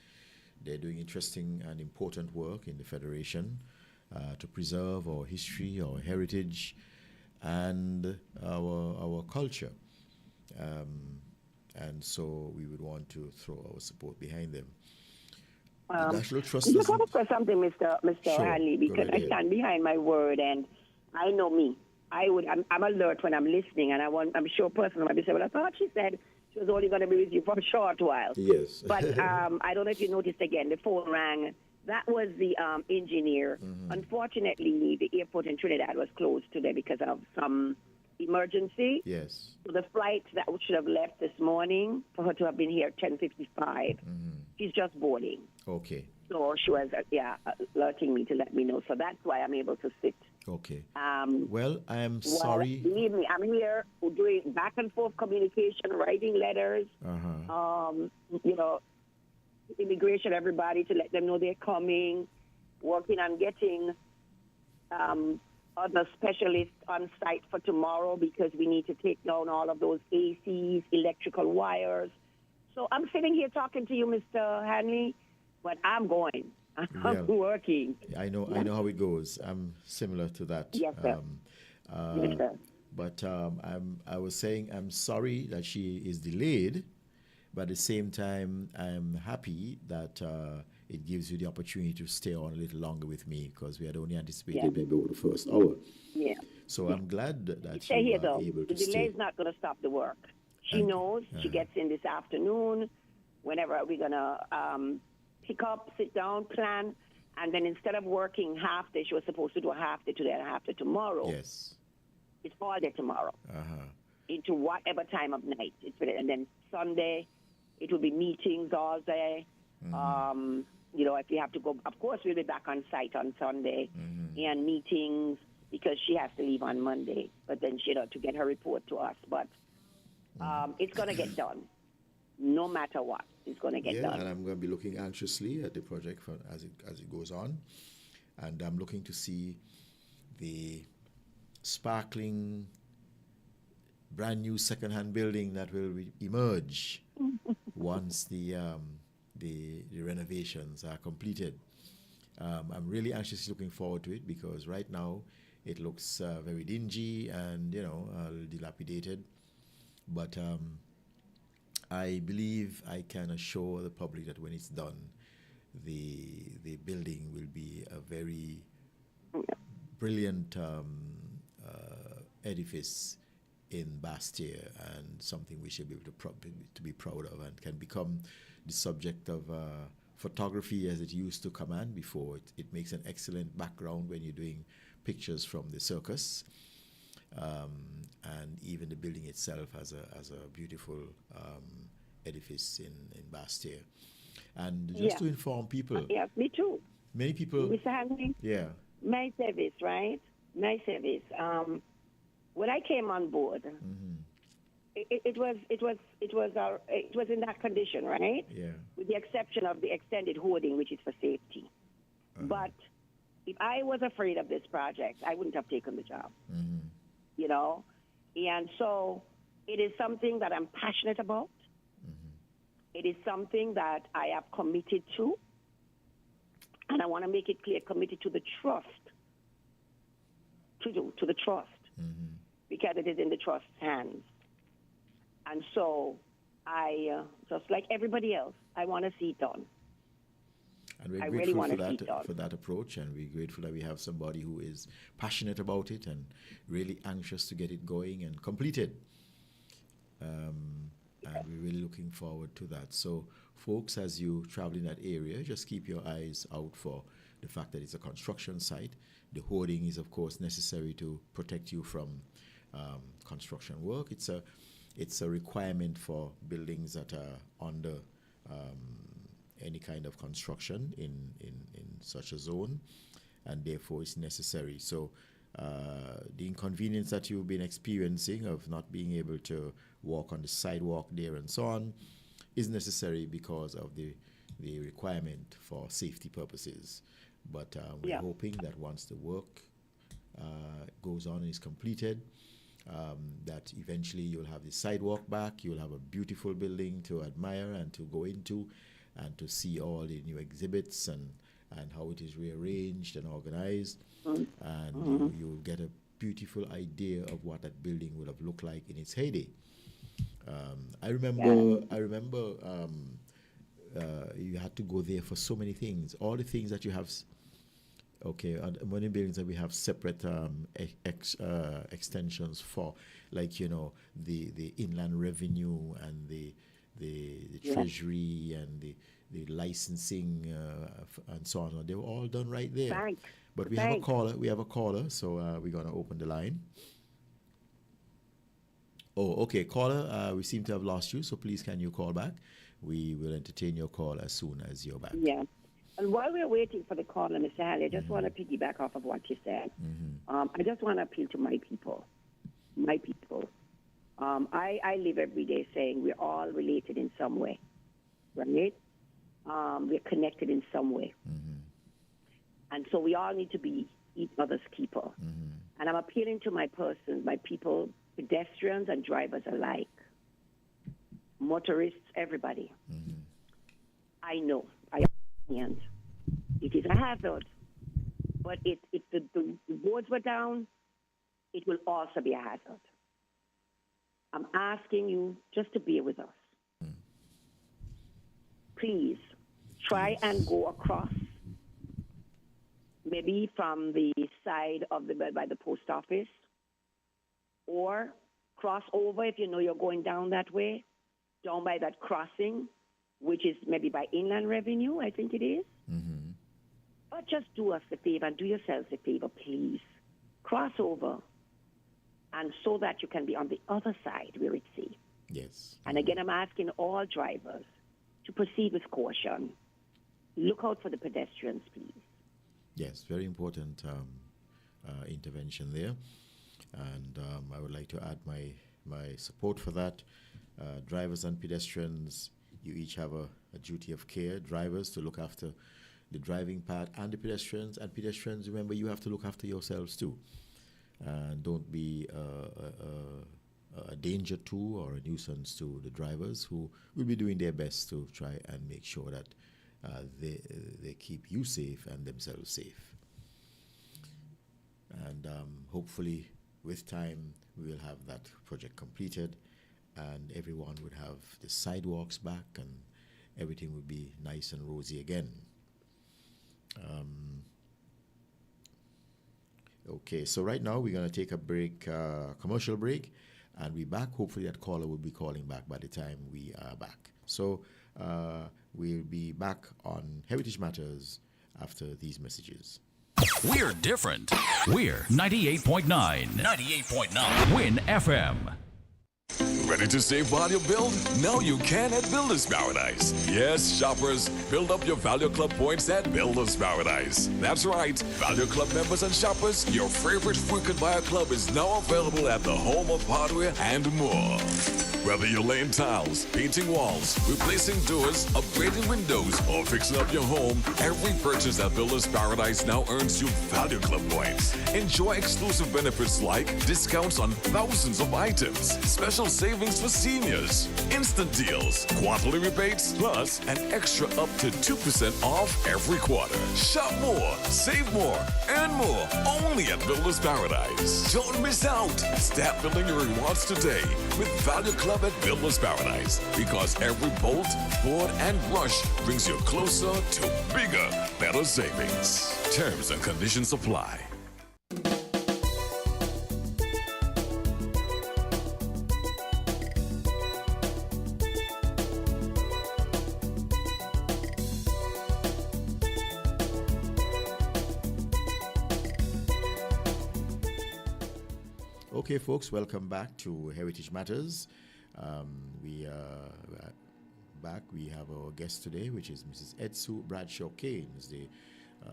They're doing interesting and important work in the Federation to preserve our history, our heritage, and our culture. And so we would want to throw our support behind them. The National Trust I just doesn't... want to say something, Mr. Sure, Hanley, go because right I ahead. stand behind my word, and I know me. I'm alert when I'm listening, and I'm sure personally might be saying, well, I thought she said she was only going to be with you for a short while. Yes. But I don't know if you noticed again, the phone rang. That was the engineer. Unfortunately, the airport in Trinidad was closed today because of some emergency. Yes. So the flight that should have left this morning, for her to have been here at 10:55, she's just boarding. Okay. So she was, alerting me to let me know. So that's why I'm able to sit. Okay. Well, I am Well, sorry. believe me, I'm here doing back and forth communication, writing letters, immigration, everybody, to let them know they're coming, working on getting other specialists on site for tomorrow because we need to take down all of those ACs, electrical wires. So I'm sitting here talking to you, Mr. Hanley, but I'm going. I'm working. I know how it goes. I'm similar to that. Yes, sir. Yes, sir. But I was saying I'm sorry that she is delayed, but at the same time, I'm happy that it gives you the opportunity to stay on a little longer with me because we had only anticipated maybe over the first hour. Yeah. So I'm glad that Stay you here, are though. able The to delay stay. is not going to stop the work. She knows. She gets in this afternoon. Whenever we're going to pick up, sit down, plan, and then instead of working half day, she was supposed to do a half day today and a half day tomorrow. Yes. It's all day tomorrow. Into whatever time of night. And then Sunday, it will be meetings all day. If you have to go, of course, we'll be back on site on Sunday and meetings because she has to leave on Monday. But then, to get her report to us. But it's going to get done. No matter what, it's going to get done. And I'm going to be looking anxiously at the project as it goes on. And I'm looking to see the sparkling, brand new second-hand building that will emerge once the renovations are completed. I'm really anxiously looking forward to it because right now it looks very dingy and dilapidated. But I believe I can assure the public that when it's done, the building will be a very brilliant edifice in Bastia and something we should be able to be proud of and can become the subject of photography as it used to command before. It makes an excellent background when you're doing pictures from the circus. And even the building itself has a beautiful edifice in Bastia. And just to inform people. Yes, me too. Many people. Mr. Hanley? Yeah. My service, right? My service. When I came on board, it was in that condition, right? Yeah. With the exception of the extended hoarding, which is for safety. But if I was afraid of this project, I wouldn't have taken the job. And so it is something that I'm passionate about. It is something that I have committed to. And I want to make it clear, committed to the trust. To the trust. Because it is in the trust's hands. And so I, just like everybody else, I want to see it done. And we're I grateful really want to see it done. for that approach, and we're grateful that we have somebody who is passionate about it and really anxious to get it going and completed. And we're really looking forward to that. So, folks, as you travel in that area, just keep your eyes out for the fact that it's a construction site. The hoarding is, of course, necessary to protect you from construction work. It's a requirement for buildings that are under any kind of construction in such a zone, and therefore it's necessary. So the inconvenience that you've been experiencing of not being able to walk on the sidewalk there and so on is necessary because of the requirement for safety purposes. But we're hoping that once the work goes on and is completed, that eventually you'll have the sidewalk back, you'll have a beautiful building to admire and to go into and to see all the new exhibits and how it is rearranged and organized. And you'll get a beautiful idea of what that building would have looked like in its heyday. I remember you had to go there for so many things. All the things that you have, many buildings that we have separate extensions for, like, the inland revenue and the treasury and the licensing and so on. They were all done right there. Thanks. But we have a caller, so we're going to open the line. Oh, okay, caller, we seem to have lost you, so please can you call back? We will entertain your call as soon as you're back. Yeah. And while we're waiting for the caller, Mr. Hanley, I just want to piggyback off of what you said. I just want to appeal to my people. I live every day saying we're all related in some way, right? We're connected in some way. And so we all need to be each other's keeper. And I'm appealing to my people, pedestrians and drivers alike, motorists, everybody. I know, I understand. It is a hazard, but if the boards were down, it will also be a hazard. I'm asking you just to bear with us. Please try and go across, maybe from the side of by the post office, or cross over if you know you're going down that way, down by that crossing, which is maybe by inland revenue, I think it is. But just do us a favor and do yourselves a favor, please. Cross over, and so that you can be on the other side where it's safe. Yes. And again, I'm asking all drivers to proceed with caution. Look out for the pedestrians, please. Yes, very important intervention there. And I would like to add my support for that. Drivers and pedestrians, you each have a duty of care. Drivers to look after the driving part and the pedestrians. And pedestrians, remember, you have to look after yourselves too. And don't be a danger to or a nuisance to the drivers, who will be doing their best to try and make sure that they keep you safe and themselves safe. And hopefully, with time, we will have that project completed, and everyone would have the sidewalks back, and everything would be nice and rosy again. Okay, so right now we're going to take a break, commercial break, and we're back. Hopefully that caller will be calling back by the time we are back. So we'll be back on Heritage Matters after these messages. We're different. We're 98.9. 98.9. Win FM. Ready to save while you build? Now you can at Builders Paradise. Yes, shoppers, build up your Value Club points at Builders Paradise. That's right, Value Club members and shoppers, your favorite frequent buyer club is now available at the home of hardware and more. Whether you're laying tiles, painting walls, replacing doors, upgrading windows, or fixing up your home, every purchase at Builders Paradise now earns you Value Club points. Enjoy exclusive benefits like discounts on thousands of items, special savings for seniors, instant deals, quarterly rebates, plus an extra up to 2% off every quarter. Shop more, save more, earn more, only at Builders Paradise. Don't miss out. Start building your rewards today with Value Club at Builders Paradise, because every bolt, board, and brush brings you closer to bigger, better savings. Terms and conditions apply. Okay, folks, welcome back to Heritage Matters. We are back. We have our guest today, which is Mrs. Estu Bradshaw-Caines, the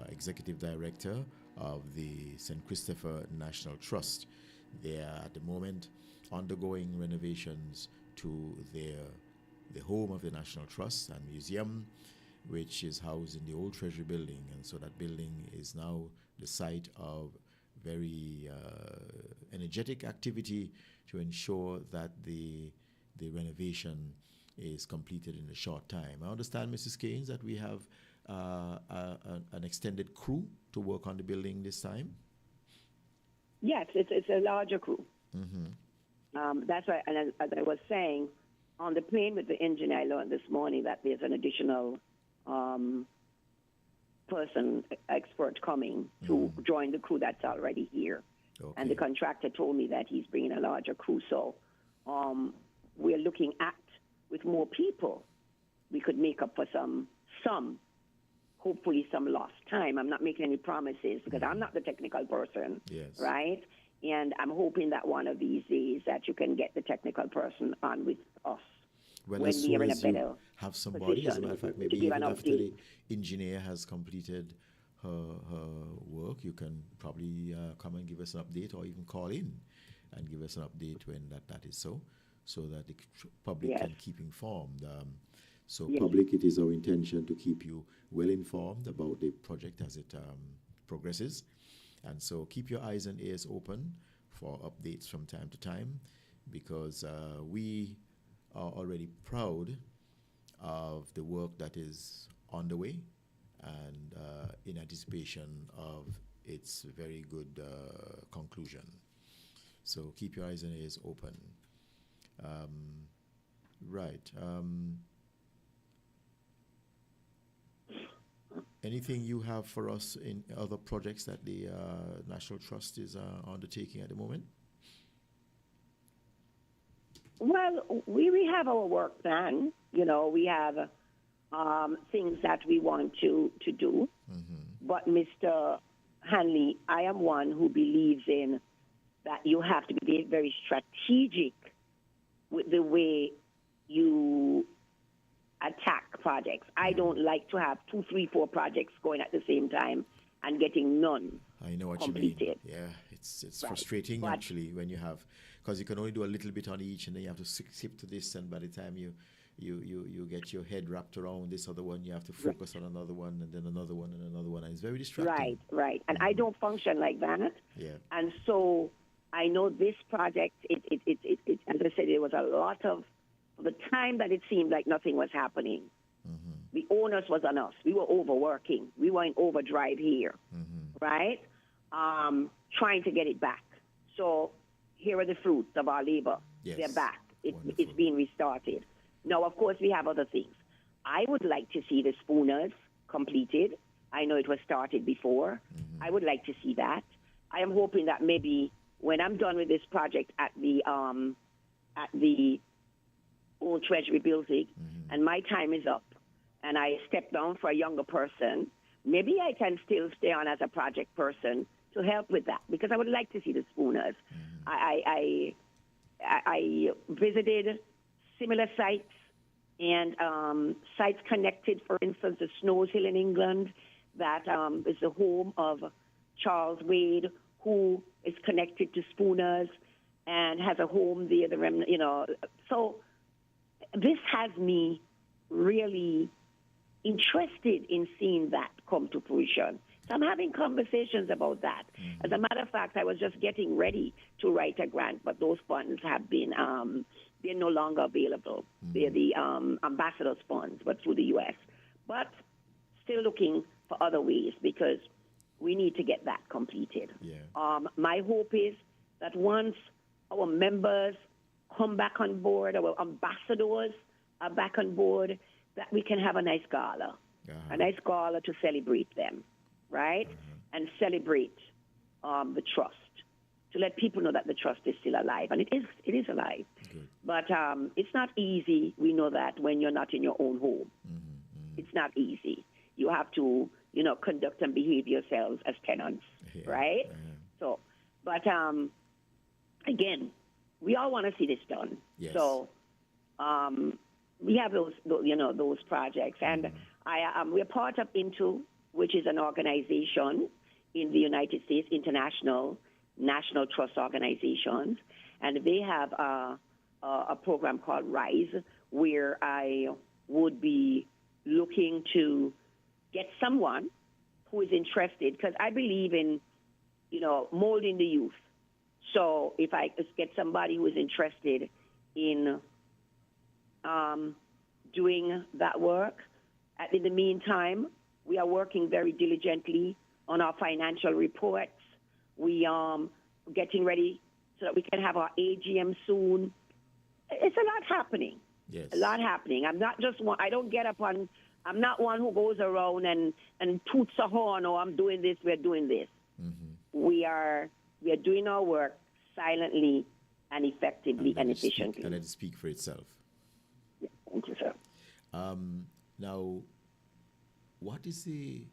Executive Director of the St. Christopher National Trust. They are at the moment undergoing renovations to the home of the National Trust and Museum, which is housed in the old Treasury building. And so that building is now the site of very energetic activity to ensure that the renovation is completed in a short time. I understand, Mrs. Caines, that we have an extended crew to work on the building this time? Yes, it's a larger crew. Mm-hmm. That's why, and as I was saying, on the plane with the engineer, I learned this morning that there's an additional expert coming to join the crew that's already here. Okay. And the contractor told me that he's bringing a larger crew. So we're looking at, with more people, we could make up for some, hopefully some lost time. I'm not making any promises because I'm not the technical person, yes, right? And I'm hoping that one of these days that you can get the technical person on with us. Well, when as we soon are in a as you better have somebody, as a matter of fact, maybe give even an after update. the engineer has completed her work, you can probably come and give us an update, or even call in and give us an update when that is so that the public Yes. can keep informed. So Yes. public, it is our intention to keep you well informed about the project as it progresses. And so keep your eyes and ears open for updates from time to time, because we are already proud of the work that is on the way and in anticipation of its very good conclusion. So keep your eyes and ears open. Right. Anything you have for us in other projects that the National Trust is undertaking at the moment? Well, we have our work plan. You know, we have things that we want to do. Mm-hmm. But Mr. Hanley, I am one who believes in that you have to be very strategic with the way you attack projects. I don't like to have 2, 3, 4 projects going at the same time and getting none I know what completed. you mean. Yeah, it's Right. frustrating But- actually when you have, because you can only do a little bit on each, and then you have to skip to this, and by the time you get your head wrapped around this other one, you have to focus on another one, and then another one, and another one, and it's very distracting. Right. And I don't function like that. Yeah. And so I know this project, it as I said, it was a lot of the time that it seemed like nothing was happening. Mm-hmm. The onus was on us. We were overworking. We were in overdrive here, Mm-hmm. right? Trying to get it back. So here are the fruits of our labor. Yes. They're back. It's Wonderful. being restarted. Now, of course, we have other things. I would like to see the schooners completed. I know it was started before. Mm-hmm. I would like to see that. I am hoping that maybe when I'm done with this project at the old Treasury building, Mm-hmm. and my time is up, and I step down for a younger person, maybe I can still stay on as a project person to help with that, because I would like to see the schooners. Mm-hmm. I visited similar sites and sites connected, for instance, the Snows Hill in England, that is the home of Charles Wade, who is connected to Spooners and has a home there, the remnant, you know. So this has me really interested in seeing that come to fruition. So I'm having conversations about that. As a matter of fact, I was just getting ready to write a grant, but those funds have been, they're no longer available. They're the ambassador's funds, but through the U.S. But still looking for other ways, because we need to get that completed. Yeah. My hope is that once our members come back on board, our ambassadors are back on board, that we can have a nice gala, a nice gala to celebrate them, right? And celebrate the trust, to let people know that the trust is still alive. And it is alive. Good. But it's not easy, we know that, when you're not in your own home. It's not easy. You have to, conduct and behave yourselves as tenants, right? So, but again, we all want to see this done. Yes. So we have those projects, and we're part of Into, which is an organization in the United States, international national trust organizations, and they have a program called RISE, where I would be looking to get someone who is interested, because I believe in, molding the youth. So if I could get somebody who is interested in doing that work, in the meantime, we are working very diligently on our financial reports. We getting ready so that we can have our AGM soon. It's a lot happening. Yes. A lot happening. I'm not just one. I don't get up on. I'm not one who goes around and toots a horn. Oh, I'm doing this. We're doing this. We are doing our work silently and effectively and efficiently. And let it speak for itself. Yeah, thank you, sir. Now, what is the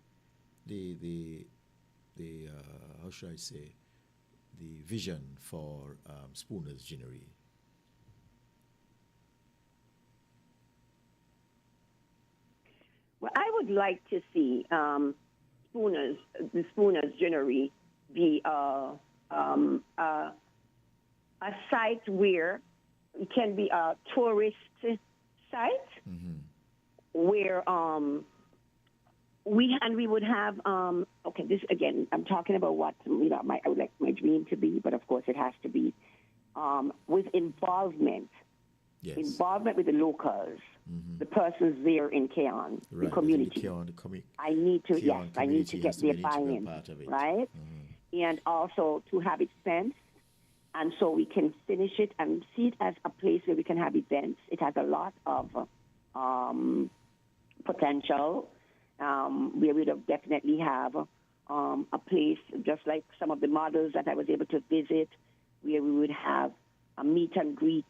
how should I say, the vision for Spooner's Ginnery? Well, I would like to see the Spooner's Ginnery be a site where it can be a tourist site, where we would have this again. I'm talking about what I would like my dream to be, but of course it has to be with involvement. Yes. Involvement with the locals, the persons there in Keon, the community. I need to get their buy-in, right? And also to have it fenced, and so we can finish it and see it as a place where we can have events. It has a lot of potential. We would have definitely have a place, just like some of the models that I was able to visit, where we would have a meet and greet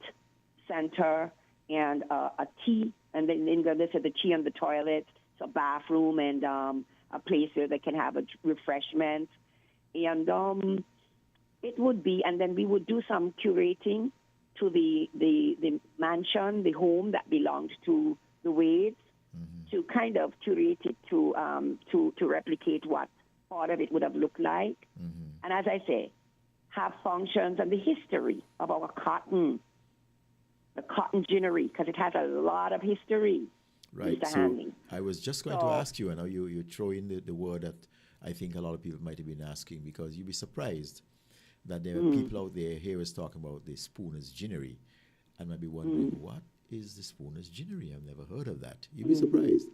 center and a tea, and then they said the tea and the toilet, so bathroom and a place where they can have a refreshment, and it would be, and then we would do some curating to the mansion, the home that belonged to the Wades, to kind of curate it to replicate what part of it would have looked like, and as I say, have functions and the history of our cotton. The cotton ginnery, because it has a lot of history. Right. Mr. So Hanley. I was just going to ask you, and now you throw in the word that I think a lot of people might have been asking, because you'd be surprised that there are people out there here is talking about the Spooner's Ginnery, and might be wondering, what is the Spooner's Ginnery? I've never heard of that. You'd be surprised.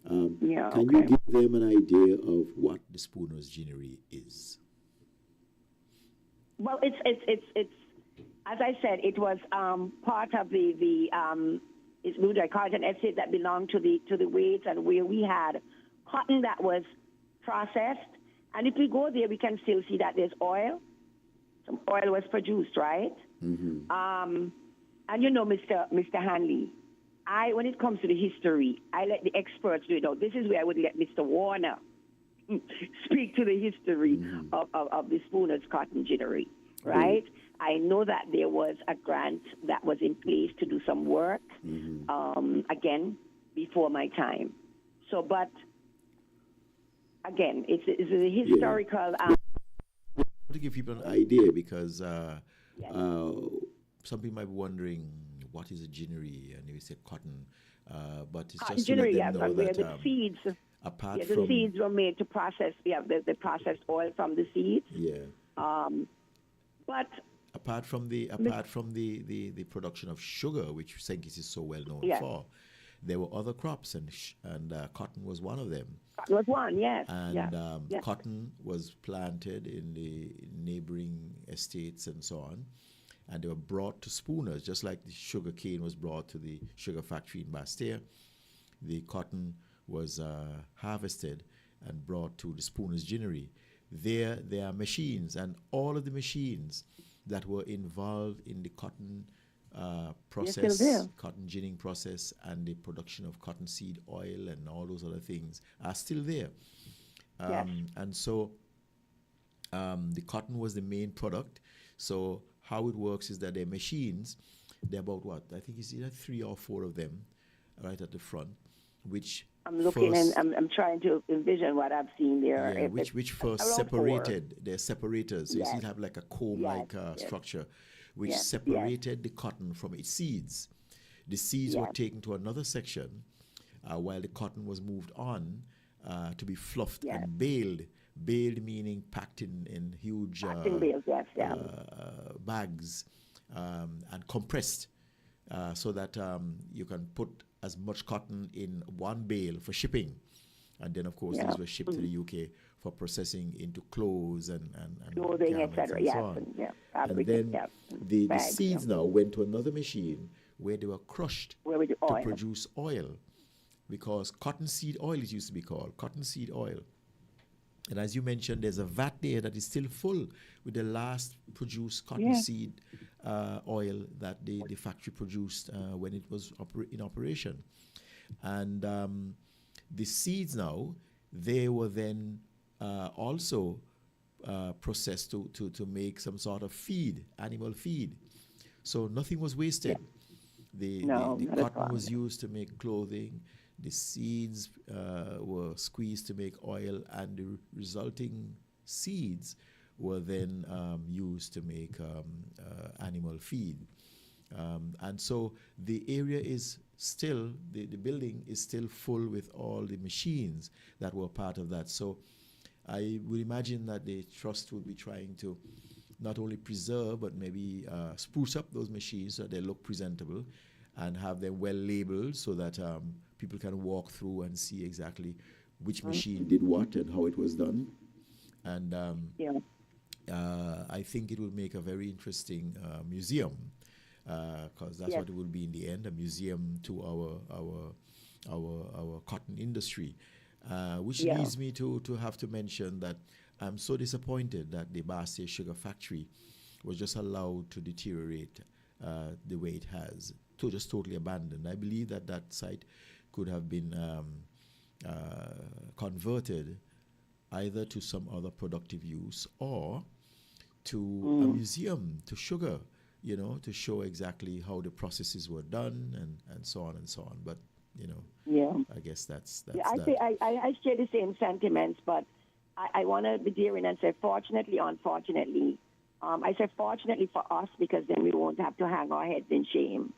Can you give them an idea of what the Spooner's Ginnery is? Well, it's as I said, it was part of the I call it an estate that belonged to the Wades, and where we had cotton that was processed. And if we go there, we can still see that there's oil. Some oil was produced, right? And Mr. Hanley, when it comes to the history, I let the experts do it. This is where I would let Mr. Warner speak to the history of the Spooner's cotton ginnery, right? I know that there was a grant that was in place to do some work, again, before my time. So, but, again, it's a historical... to give people an idea, because some people might be wondering, what is a ginnery? And we say cotton, but it's just ginnery, to let them know that... the seeds... Apart the from seeds were made to process, the processed oil from the seeds. But apart from the production of sugar, which Senkis is so well known for, there were other crops, and cotton was one of them. Cotton was one, yes. And cotton was planted in the neighboring estates and so on, and they were brought to Spooners, just like the sugar cane was brought to the sugar factory in Bastia. The cotton was harvested and brought to the Spooner's Ginnery. There are machines, and all of the machines that were involved in the cotton process, cotton ginning process, and the production of cottonseed oil and all those other things are still there. And so the cotton was the main product. So how it works is that their machines, they're about what? I think it's either 3 or 4 of them right at the front, which I'm looking first, and I'm trying to envision what I've seen there. yeah, which first around 4. separated, they're separators. So you see Yes. it have like a comb-like Yes. structure, which Yes. separated the cotton from its seeds. The seeds were Yes. taken to another section while the cotton was moved on to be fluffed Yes. and baled. Baled meaning packed in huge Acting bales, yes, yeah. bags and compressed so that you can put as much cotton in one bale for shipping. And then, of course, Yeah. these were shipped to the UK for processing into clothes and Clothing, garments etc. and Yes, so on. and, yeah, And fabric, then yeah, the bags, seeds yeah. now went to another machine where they were crushed Where we do to oil. produce oil, because cottonseed oil, it used to be called cottonseed oil. And as you mentioned, there's a vat there that is still full with the last produced cottonseed oil that the factory produced when it was in operation. And the seeds now, they were then also processed to make some sort of feed, animal feed. So nothing was wasted. The not at cotton all. was used to make clothing. The seeds were squeezed to make oil, and the resulting seeds were then used to make animal feed. And so the area is still, the building is still full with all the machines that were part of that. So I would imagine that the trust would be trying to not only preserve, but maybe spruce up those machines so that they look presentable and have them well labeled so that people can walk through and see exactly which machine did what and how it was done. And I think it will make a very interesting museum, because that's what it will be in the end, a museum to our cotton industry. Which leads me to have to mention that I'm so disappointed that the Bastia Sugar Factory was just allowed to deteriorate the way it has, to just totally abandoned. I believe that that site could have been converted either to some other productive use or to a museum to sugar, you know, to show exactly how the processes were done and so on and so on. But, you know, I guess that's I share the same sentiments, but I want to be daring and say, fortunately, unfortunately, I say fortunately for us, because then we won't have to hang our heads in shame.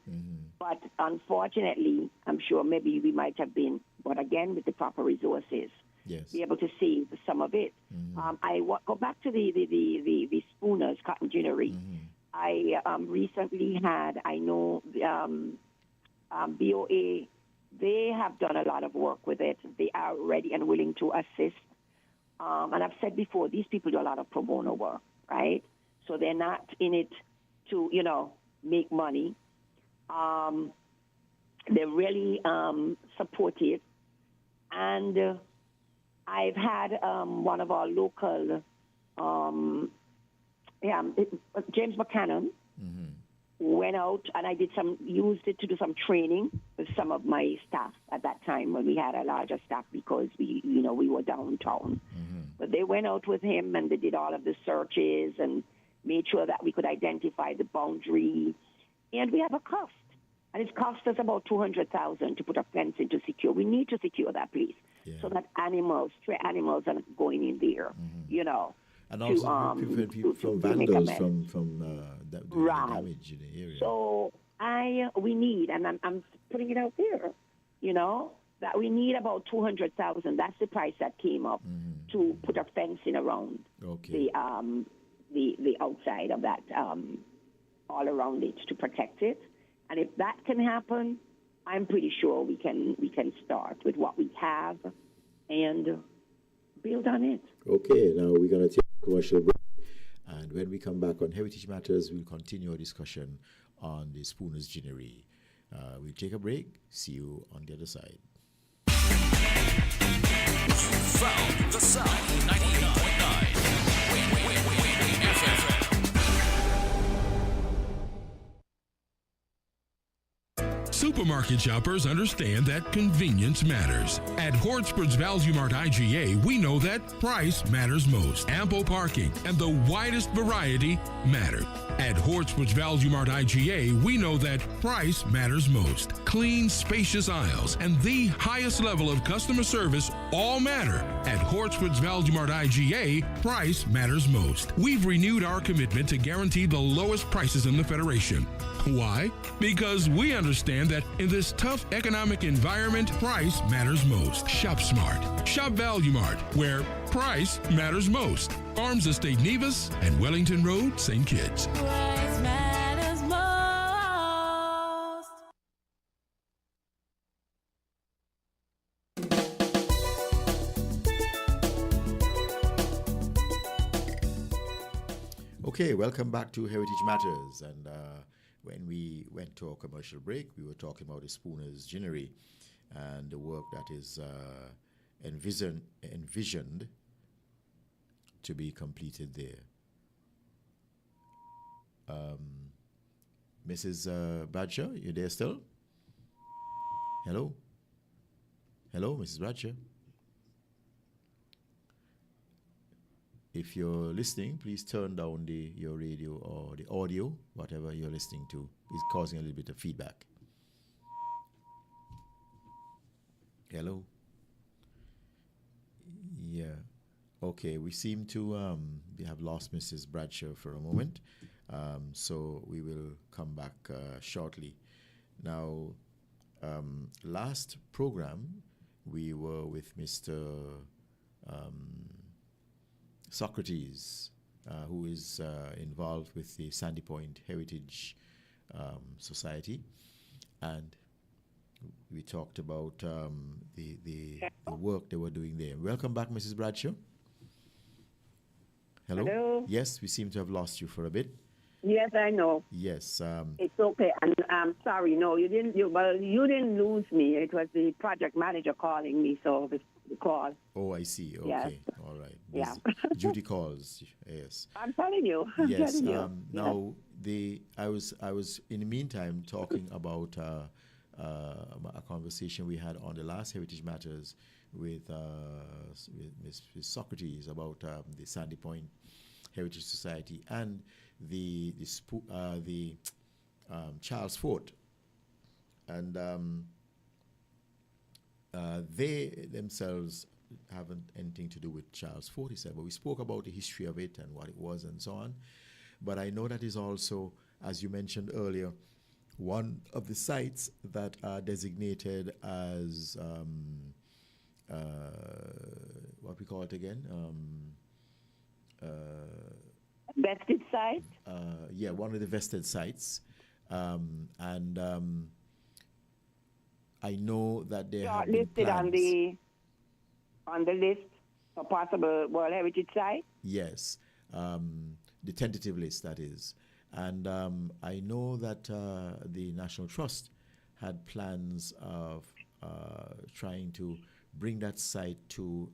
But unfortunately, I'm sure maybe we might have been, but again, with the proper resources, be able to save some of it. I go back to the Spooners cotton ginnery. I recently had, I know, BOA, they have done a lot of work with it. They are ready and willing to assist. And I've said before, these people do a lot of pro bono work, right? So they're not in it to, you know, make money. They're really supportive. And I've had one of our local, James McCannon, went out, and I used it to do some training with some of my staff at that time when we had a larger staff, because we were downtown. But they went out with him, and they did all of the searches and made sure that we could identify the boundary. And we have a cost, and it's cost us about $200,000 to put a fence in to secure. We need to secure that place so that stray animals are not going in there, you know. And also prevent people from vandals from doing damage in the area. So we need, and I'm putting it out there, you know, that we need about $200,000. That's the price that came up to put a fencing around the outside of that, all around it, to protect it. And if that can happen, I'm pretty sure we can start with what we have and build on it. Okay, now we're going to take a commercial break. And when we come back on Heritage Matters, we'll continue our discussion on the Spooners Ginnery. We'll take a break. See you on the other side. Found the sound 98.9 FM. Super Market shoppers understand that convenience matters. At Hortsburg's Value Mart IGA, we know that price matters most. Ample parking and the widest variety matter. At Hortsburg's Value Mart IGA, we know that price matters most. Clean, spacious aisles and the highest level of customer service all matter. At Hortsburg's Value Mart IGA, price matters most. We've renewed our commitment to guarantee the lowest prices in the Federation. Why? Because we understand that in this tough economic environment, price matters most. Shop smart. Shop Value Mart, where price matters most. Farms Estate Nevis and Wellington Road, St. Kitts. Price matters most. Okay, welcome back to Heritage Matters. And when we went to our commercial break, we were talking about the Spooner's Ginnery and the work that is envisioned to be completed there. Mrs. Bradshaw, you there still? Hello? Hello, Mrs. Bradshaw? If you're listening, please turn down your radio or the audio, whatever you're listening to. It's causing a little bit of feedback. Hello? Yeah. Okay, we seem to we have lost Mrs. Bradshaw for a moment, so we will come back shortly. Now, last program, we were with Mr. Socrates, who is involved with the Sandy Point Heritage Society, and we talked about the work they were doing there. Welcome back, Mrs. Bradshaw. Hello? Hello? Yes, we seem to have lost you for a bit. Yes, I know. Yes. It's okay. And I'm sorry. No, you didn't. You didn't lose me. It was the project manager calling me. So the call. Oh, I see. Okay. Yes. All right. Yeah. Duty calls. Yes. I'm telling you. Yes. Telling you. Now I was in the meantime talking about a conversation we had on the last Heritage Matters with Ms. Socrates about the Sandy Point Heritage Society and the Charles Fort, and they themselves haven't anything to do with Charles Fort, he said, but we spoke about the history of it and what it was and so on. But I know that is also, as you mentioned earlier, one of the sites that are designated as what we call it again? Vested site? Yeah, one of the vested sites. And I know that they have listed plans. on the list for possible World Heritage Site? Yes, the tentative list, that is. And I know that the National Trust had plans of trying to bring that site to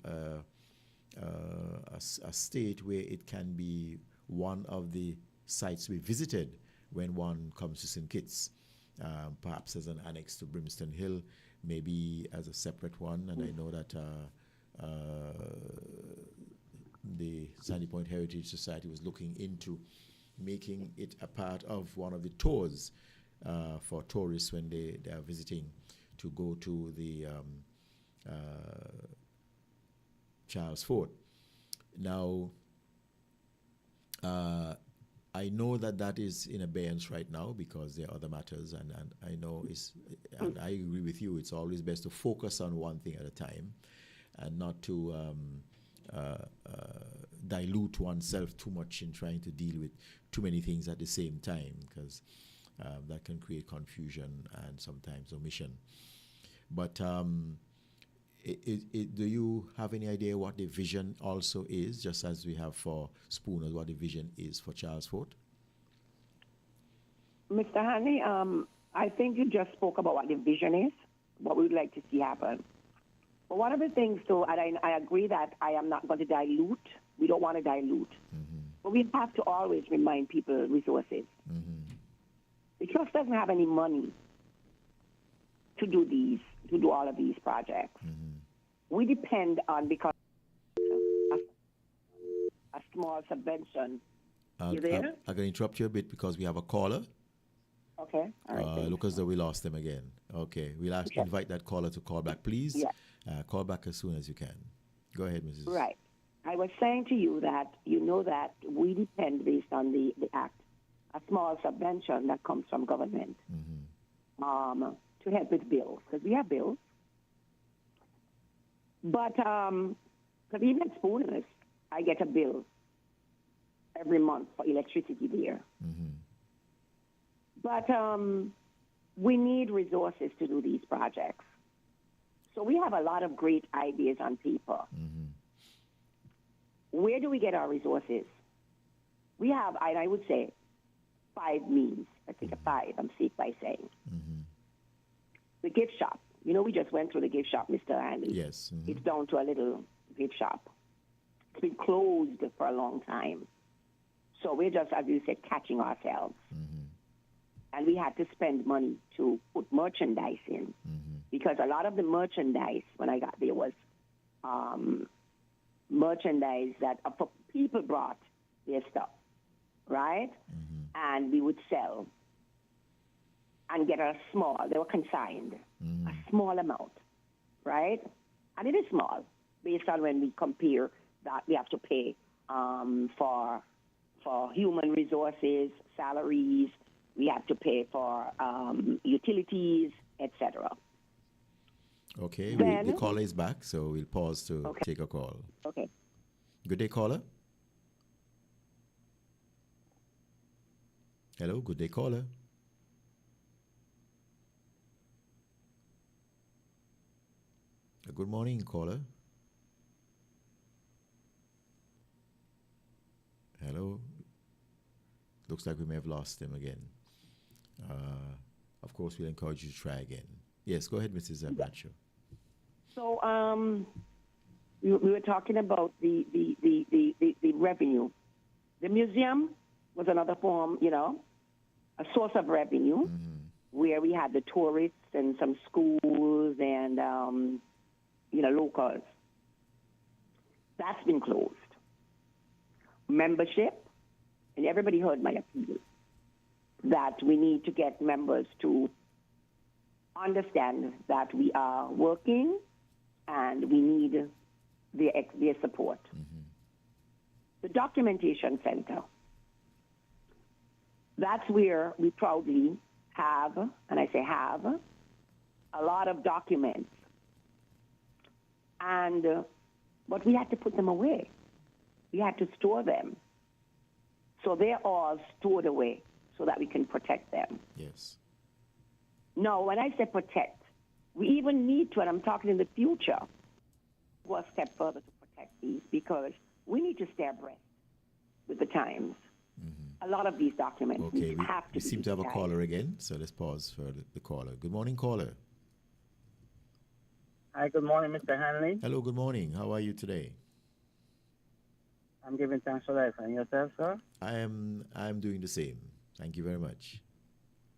a state where it can be one of the sites we visited when one comes to St. Kitts, perhaps as an annex to Brimstone Hill, maybe as a separate one. And I know that the Sandy Point Heritage Society was looking into making it a part of one of the tours for tourists when they are visiting to go to the Charles Fort. Now, I know that is in abeyance right now because there are other matters, and I know and I agree with you, it's always best to focus on one thing at a time and not to dilute oneself too much in trying to deal with too many things at the same time, because that can create confusion and sometimes omission. But do you have any idea what the vision also is, just as we have for Spooners, what the vision is for Charles Fort? Mr. Hanley, I think you just spoke about what the vision is, what we would like to see happen. But one of the things, though, and I agree that I am not going to dilute. We don't want to dilute. Mm-hmm. But we have to always remind people resources. Mm-hmm. The trust doesn't have any money. to do all of these projects. We depend on, because a small subvention. You there? I'm going to interrupt you a bit because we have a caller. Okay. All right. Look as though we lost them again. Okay. We'll invite that caller to call back, please. Yeah. Call back as soon as you can. Go ahead, Mrs. Right. I was saying to you that you know that we depend, based on the Act, a small subvention that comes from government to help with bills, because we have bills. But because even at Spooners, I get a bill every month for electricity there. But we need resources to do these projects. So we have a lot of great ideas on paper. Where do we get our resources? We have, and I would say, 5 means. I think a 5, I'm safe by saying. The gift shop. You know, we just went through the gift shop, Mr. Hanley. Yes. It's down to a little gift shop. It's been closed for a long time. So we're just, as you said, catching ourselves. And we had to spend money to put merchandise in. Because a lot of the merchandise, when I got there, was merchandise that people brought their stuff, right? And we would sell and get they were consigned, a small amount, right? And it is small, based on when we compare that we have to pay for human resources, salaries, we have to pay for utilities, etc. Okay, the caller is back, so we'll pause to take a call. Okay. Good day, caller. Hello, good day, caller. Good morning, caller. Hello. Looks like we may have lost him again. Of course, we'll encourage you to try again. Yes, go ahead, Mrs. Bradshaw. So we were talking about the revenue. The museum was another form, a source of revenue, where we had the tourists and some schools and, locals. That's been closed. Membership, and everybody heard my appeal, that we need to get members to understand that we are working and we need their support. The documentation center, that's where we proudly have, and I say have, a lot of documents. But we had to put them away. We had to store them. So they're all stored away so that we can protect them. Yes. No, when I say protect, we even need to, and I'm talking in the future, go a step further to protect these, because we need to stay abreast with the times. A lot of these documents have to we seem to have a caller again, so let's pause for the caller. Good morning, caller. Hi, good morning, Mr. Hanley. Hello, good morning. How are you today? I'm giving thanks for life. And yourself, sir? I am doing the same. Thank you very much.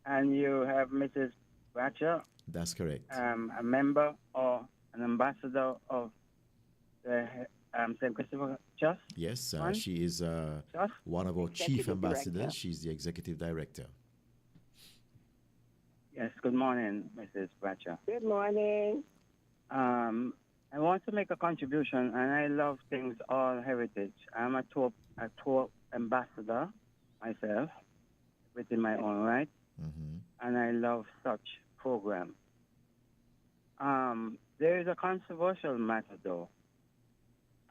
And you have Mrs. Bradshaw? That's correct. A member or an ambassador of the St. Christopher Trust? Yes, she is one of our chief ambassadors. She's the executive director. Yes, good morning, Mrs. Bradshaw. Good morning. I want to make a contribution, and I love things all heritage. I'm a tour ambassador myself, within my own right, and I love such program. There is a controversial matter, though.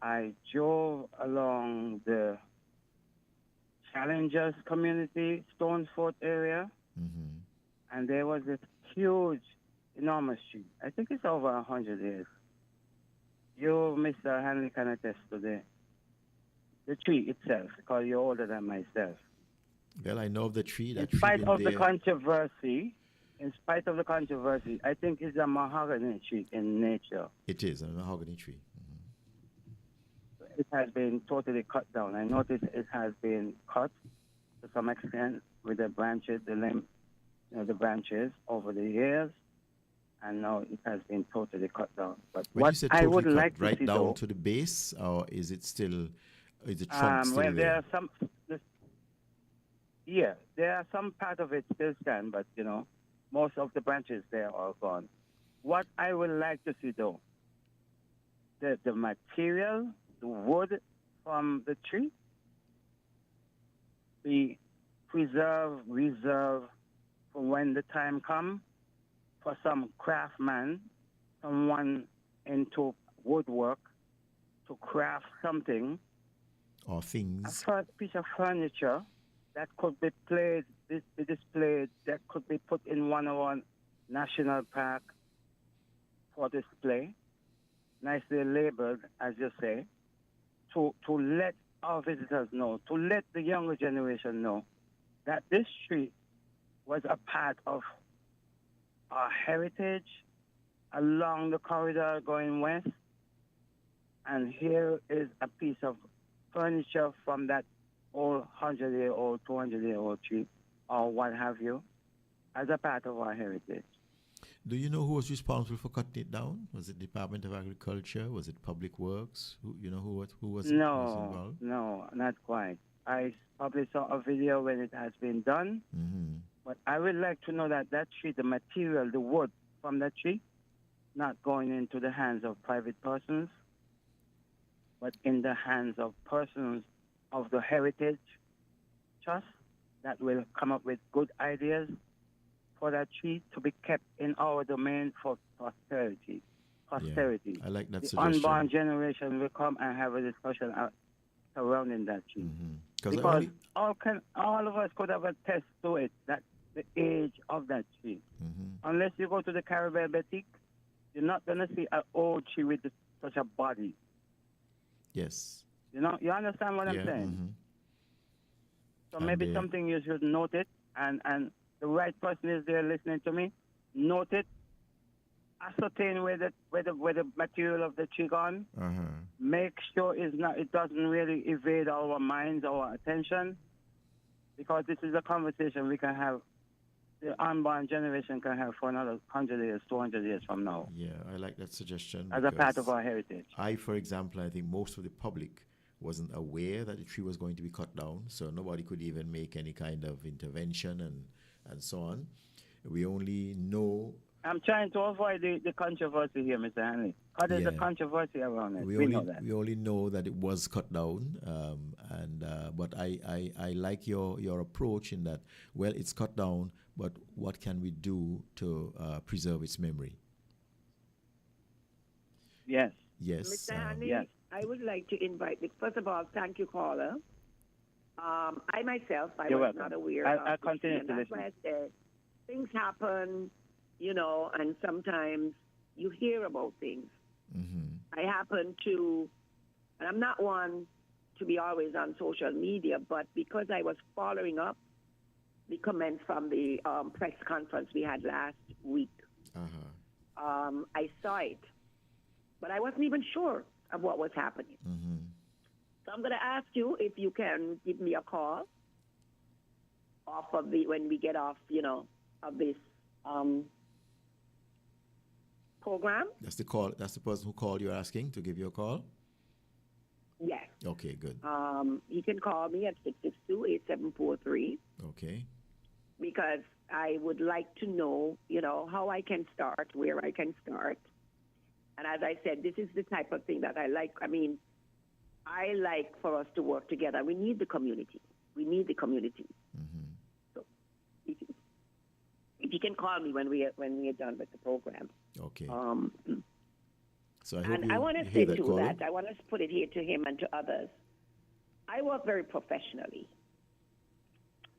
I drove along the Challengers community, Stonefort area, and there was this huge, enormous tree. I think it's over 100 years. You, Mr. Hanley, can attest to the tree itself, because you're older than myself. Well, I know of the tree. In spite of the controversy, I think it's a mahogany tree in nature. It is a mahogany tree. It has been totally cut down. I noticed it has been cut to some extent with the branches, the branches over the years, and now it has been totally cut down. But When you what say I totally would cut, like to right see down though, to the base, or is it still, is the trunk still well, there there? are some, there are some part of it still stand, but you know, most of the branches there are gone. What I would like to see though, the material, the wood from the tree, be preserved, reserved for when the time comes for some craftsman, someone into woodwork to craft something, Or a things? first piece of furniture that could be displayed, that could be put in one of our national park for display, nicely labeled, as you say, to let our visitors know, to let the younger generation know that this tree was a part of our heritage along the corridor going west. And here is a piece of furniture from that old 100-year-old, 200-year-old tree, or what have you, as a part of our heritage. Do you know who was responsible for cutting it down? Was it Department of Agriculture? Was it Public Works? Who was it? Was involved? No, not quite. I probably saw a video when it has been done, but I would like to know that tree, the material, the wood from that tree, not going into the hands of private persons, but in the hands of persons of the Heritage Trust that will come up with good ideas for that tree to be kept in our domain for posterity. Yeah, I like that the suggestion. unborn generation will come and have a discussion surrounding that tree. Because all of us could have attest to it, that the age of that tree. Unless you go to the Caribbean Boutique, you're not going to see an old tree with such a body. Yes. You know, you understand what I'm saying? So maybe something you should note it, and the right person is there listening to me. Note it. Ascertain where the material of the tree gone. Make sure it doesn't really evade our minds, our attention, because this is a conversation we can have. The unborn generation can have for another 100 years, 200 years from now. Yeah, I like that suggestion. As a part of our heritage. For example, I think most of the public wasn't aware that the tree was going to be cut down, so nobody could even make any kind of intervention and so on. We only know... I'm trying to avoid the controversy here, Mr. Hanley. There's a controversy around it. We know that. We only know that it was cut down, but I like your approach in that, well, it's cut down, but what can we do to preserve its memory? Yes. Yes. Mr. Hanley, I would like to invite, first of all, thank you, caller. I myself, You're was welcome. not aware I'll of continue this, to and that's listen. why I said things happen, you know, and sometimes you hear about things. I happen to, and I'm not one to be always on social media, but because I was following up the comments from the press conference we had last week, I saw it, but I wasn't even sure of what was happening. So I'm going to ask you if you can give me a call off of when we get off, you know, of this program. That's the call. That's the person who called you asking to give you a call? Yes. Okay, good. You can call me at 662-8743. Okay. Because I would like to know, you know, how I can start, where I can start. And as I said, this is the type of thing that I like. I mean, I like for us to work together. We need the community. So if you can call me when we are done with the program. Okay. So I want to say too that I want to put it here to him and to others. I work very professionally.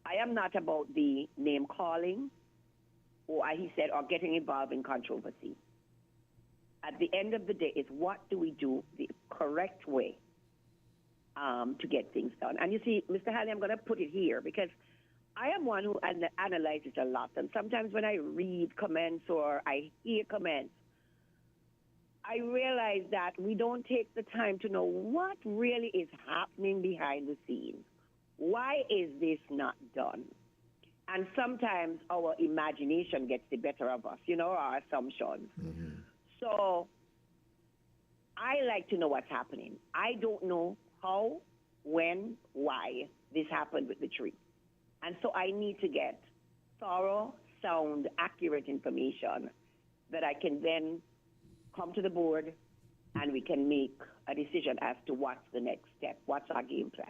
I am not about the name calling, or he said, or getting involved in controversy. At the end of the day, it's what do we do the correct way to get things done. And you see, Mr. Hanley, I'm going to put it here because I am one who analyzes a lot. And sometimes when I read comments or I hear comments, I realize that we don't take the time to know what really is happening behind the scenes. Why is this not done? And sometimes our imagination gets the better of us, our assumptions. So I like to know what's happening. I don't know how, when, why this happened with the tree. And so I need to get thorough, sound, accurate information that I can then come to the board and we can make a decision as to what's the next step, what's our game plan.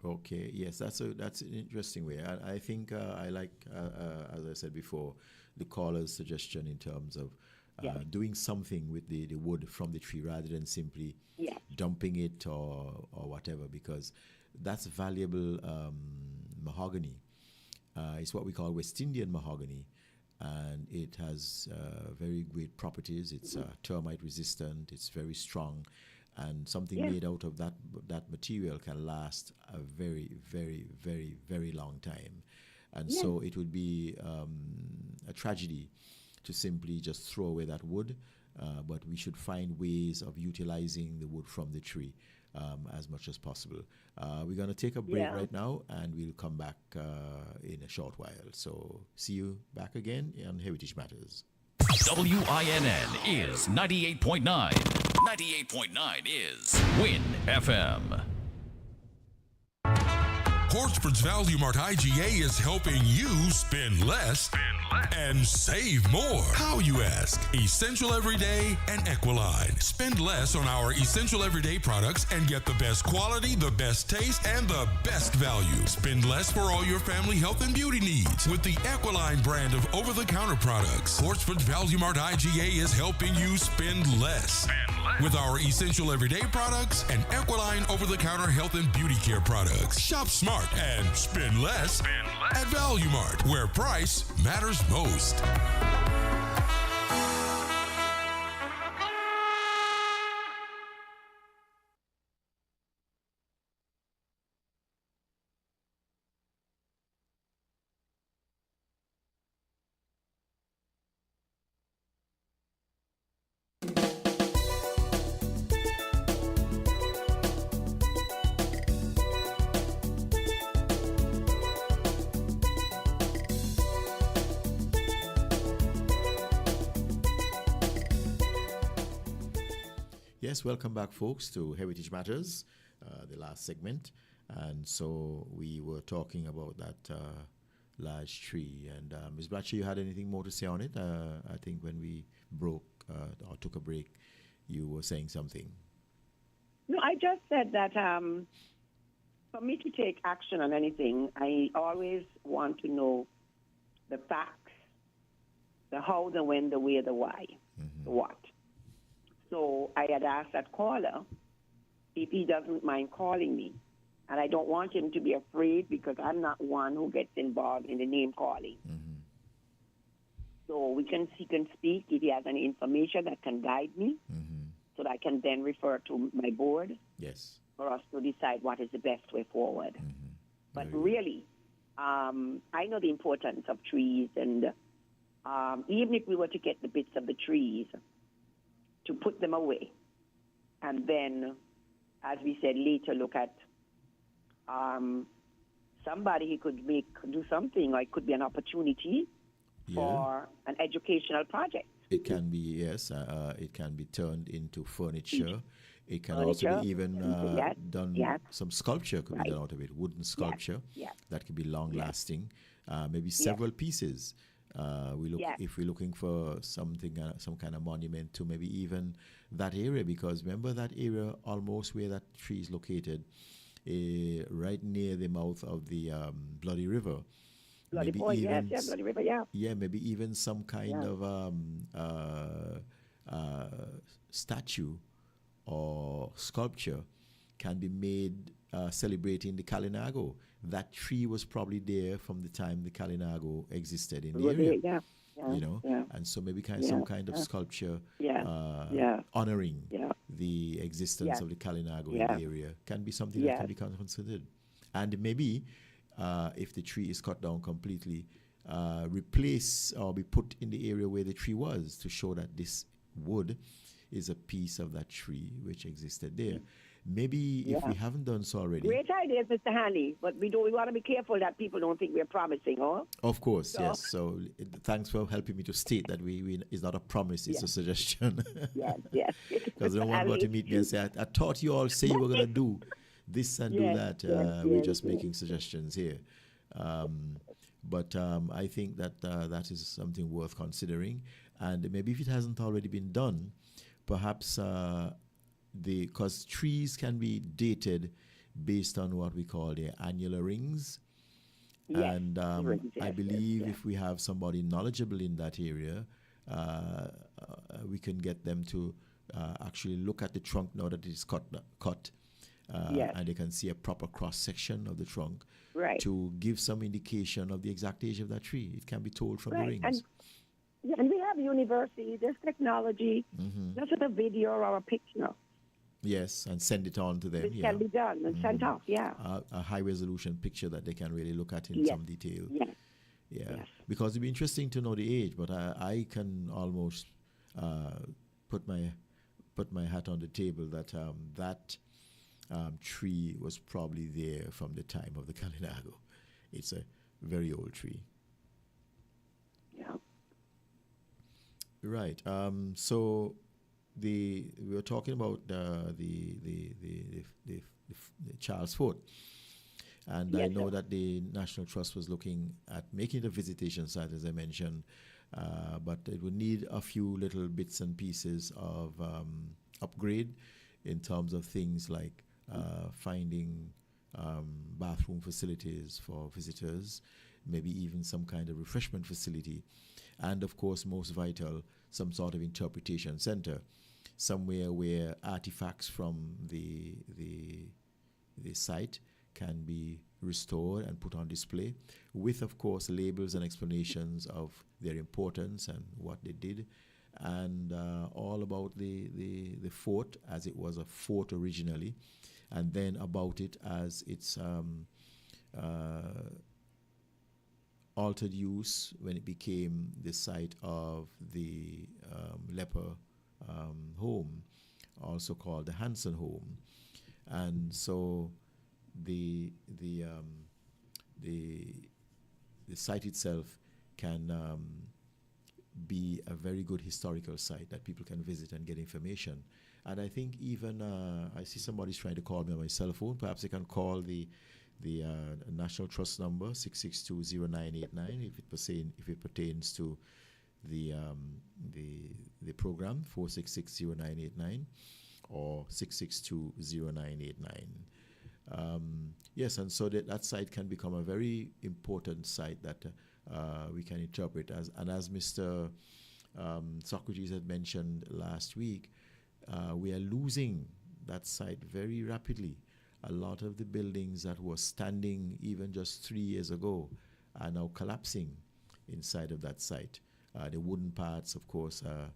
Okay, yes, that's an interesting way. I think I like, as I said before, the caller's suggestion in terms of doing something with the wood from the tree rather than simply dumping it or whatever, because that's valuable mahogany. It's what we call West Indian mahogany, and it has very great properties. It's termite resistant, it's very strong, and something made out of that material can last a very, very, very, very long time. And so it would be a tragedy to simply just throw away that wood, but we should find ways of utilizing the wood from the tree as much as possible. We're going to take a break right now, and we'll come back in a short while. So see you back again on Heritage Matters. WINN is 98.9. 98.9 is Win FM. Horsford's Value Mart IGA is helping you spend less and save more. How, you ask? Essential Everyday and Equiline. Spend less on our Essential Everyday products and get the best quality, the best taste, and the best value. Spend less for all your family health and beauty needs with the Equiline brand of over-the-counter products. Horsford's Value Mart IGA is helping you spend less. With our Essential Everyday products and Equiline over-the-counter health and beauty care products. Shop smart and spend less at Value Mart, where price matters most. Yes, welcome back, folks, to Heritage Matters, the last segment. And so we were talking about that large tree. And Ms. Bradshaw, you had anything more to say on it? I think when we broke or took a break, you were saying something. No, I just said that for me to take action on anything, I always want to know the facts, the how, the when, the where, the why, the what. So I had asked that caller if he doesn't mind calling me. And I don't want him to be afraid because I'm not one who gets involved in the name calling. So he can speak if he has any information that can guide me so that I can then refer to my board for us to decide what is the best way forward. But really, I know the importance of trees, and even if we were to get the bits of the trees, to put them away, and then, as we said, later look at somebody who could do something, or it could be an opportunity for an educational project. It can be, yes, it can be turned into furniture. It can also be even done, some sculpture could be done out of it, wooden sculpture that could be long-lasting, maybe several pieces. If we're looking for something, some kind of monument to maybe even that area, because remember that area almost where that tree is located, right near the mouth of the Bloody River. Bloody Point, Bloody River, Yeah, maybe even some kind of statue or sculpture can be made celebrating the Kalinago. That tree was probably there from the time the Kalinago existed in the area. And so maybe some kind of sculpture honoring the existence of the Kalinago in the area can be something that can be considered. And maybe if the tree is cut down completely, replace or be put in the area where the tree was to show that this wood is a piece of that tree which existed there. maybe if we haven't done so already. Great ideas, Mr. Hanley, but we want to be careful that people don't think we're promising, huh? Of course, yes. So thanks for helping me to state that we it's not a promise, it's a suggestion. Yes. Because I don't want to meet me and say, I thought you all say you were going to do this and do that. We're just making suggestions here. But I think that that is something worth considering. And maybe if it hasn't already been done, perhaps because trees can be dated based on what we call their annular rings. Yes, and I believe if we have somebody knowledgeable in that area, we can get them to actually look at the trunk now that it is cut, and they can see a proper cross section of the trunk to give some indication of the exact age of that tree. It can be told from the rings. And we have universities, there's technology, just with a video or a picture. Yes, and send it on to them. It can be done and sent off, a high-resolution picture that they can really look at in some detail. Yes. Because it'd be interesting to know the age, but I can almost put my hat on the table that that tree was probably there from the time of the Kalinago. It's a very old tree. Right. So we were talking about the Charles Fort, and I know that the National Trust was looking at making it a visitation site, as I mentioned, but it would need a few little bits and pieces of upgrade in terms of things like finding bathroom facilities for visitors, maybe even some kind of refreshment facility. And of course, most vital, some sort of interpretation center, somewhere where artifacts from the site can be restored and put on display, with, of course, labels and explanations of their importance and what they did, and all about the fort as it was a fort originally, and then about it as its altered use when it became the site of the leper home, also called the Hansen home. And so the site itself can be a very good historical site that people can visit and get information. And I think even I see somebody's trying to call me on my cell phone. Perhaps they can call the National Trust number 6620989 if it pertains to the program 4660989 or 6620989. Yes, and so that site can become a very important site that we can interpret as Mr. Socrates had mentioned last week. We are losing that site very rapidly. A lot of the buildings that were standing even just 3 years ago are now collapsing inside of that site. The wooden parts, of course, are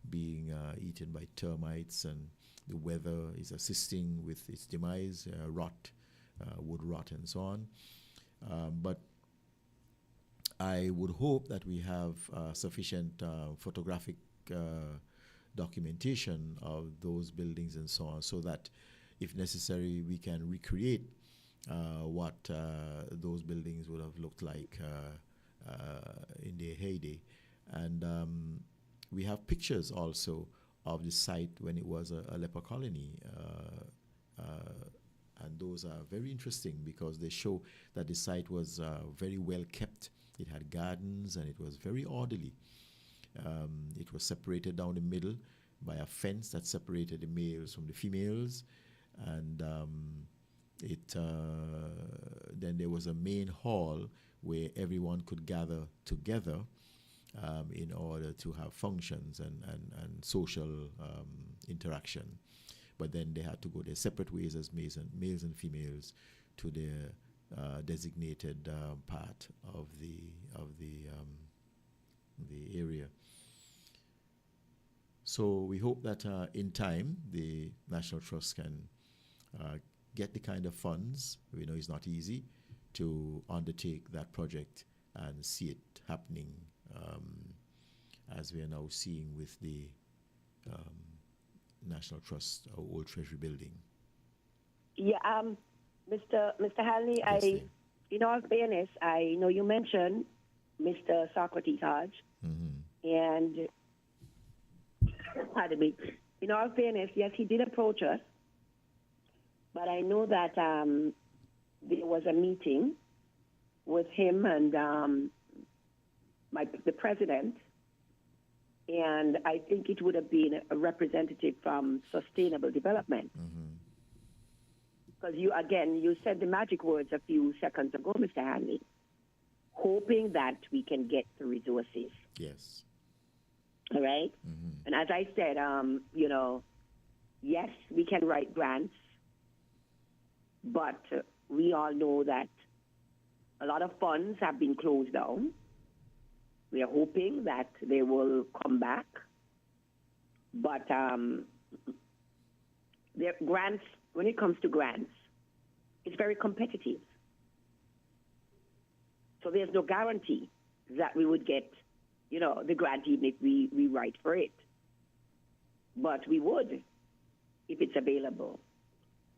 being eaten by termites, and the weather is assisting with its demise, wood rot, and so on. But I would hope that we have sufficient photographic documentation of those buildings and so on, so that if necessary, we can recreate what those buildings would have looked like in their heyday. And we have pictures also of the site when it was a leper colony. And those are very interesting because they show that the site was very well kept. It had gardens and it was very orderly. It was separated down the middle by a fence that separated the males from the females. And then there was a main hall where everyone could gather together in order to have functions and social interaction. But then they had to go their separate ways as males and females to their designated part of the area. So we hope that in time the National Trust can get the kind of funds. We know it's not easy to undertake that project and see it happening as we are now seeing with the National Trust Old Treasury Building. Yeah, Mr. Hanley, in all fairness, I know you mentioned Mr. Socrates Hodge, and pardon me. In all fairness, yes, he did approach us, but I know that there was a meeting with him and the president, and I think it would have been a representative from Sustainable Development. Because you said the magic words a few seconds ago, Mr. Hanley, hoping that we can get the resources. Yes. All right? And as I said, yes, we can write grants, but we all know that a lot of funds have been closed down. We are hoping that they will come back. But their grants, when it comes to grants, it's very competitive. So there's no guarantee that we would get, the grant even if we write for it. But we would if it's available.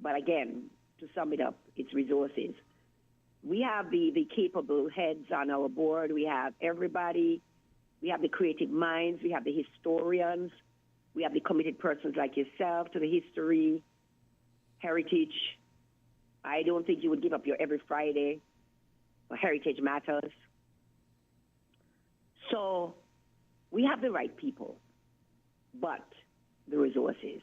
But again, to sum it up, it's resources. We have the capable heads on our board. We have everybody. We have the creative minds. We have the historians. We have the committed persons like yourself to the history, heritage. I don't think you would give up your every Friday for Heritage Matters. So we have the right people, but the resources.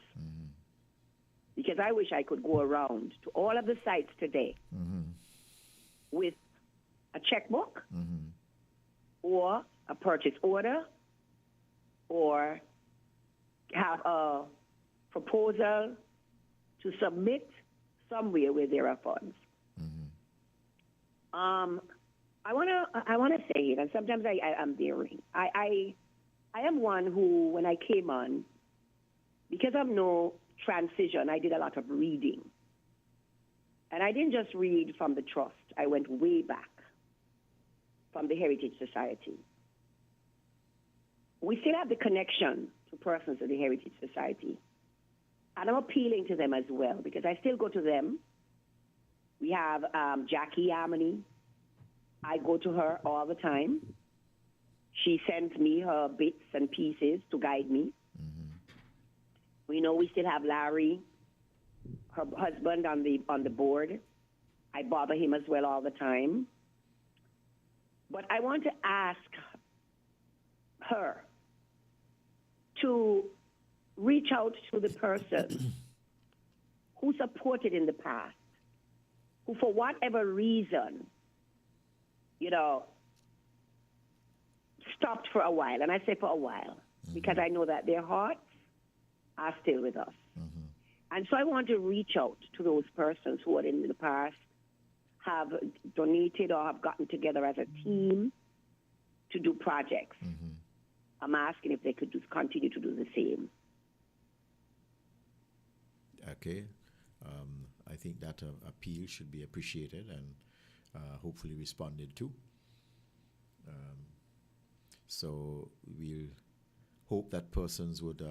Because I wish I could go around to all of the sites today with a checkbook or a purchase order or have a proposal to submit somewhere where there are funds. I wanna say it, and sometimes I'm daring. I am one who, when I came on, because of no transition, I did a lot of reading. And I didn't just read from the trust. I went way back from the Heritage Society. We still have the connection to persons of the Heritage Society. And I'm appealing to them as well, because I still go to them. We have Jackie Amony. I go to her all the time. She sends me her bits and pieces to guide me. We know we still have Larry, her husband, on the board. I bother him as well all the time. But I want to ask her to reach out to the person who supported in the past, who for whatever reason, stopped for a while. And I say for a while, because I know that their hearts are still with us. And so I want to reach out to those persons who in the past have donated or have gotten together as a team to do projects. I'm asking if they could continue to do the same. Okay. I think that appeal should be appreciated and hopefully responded to. So we'll hope that persons would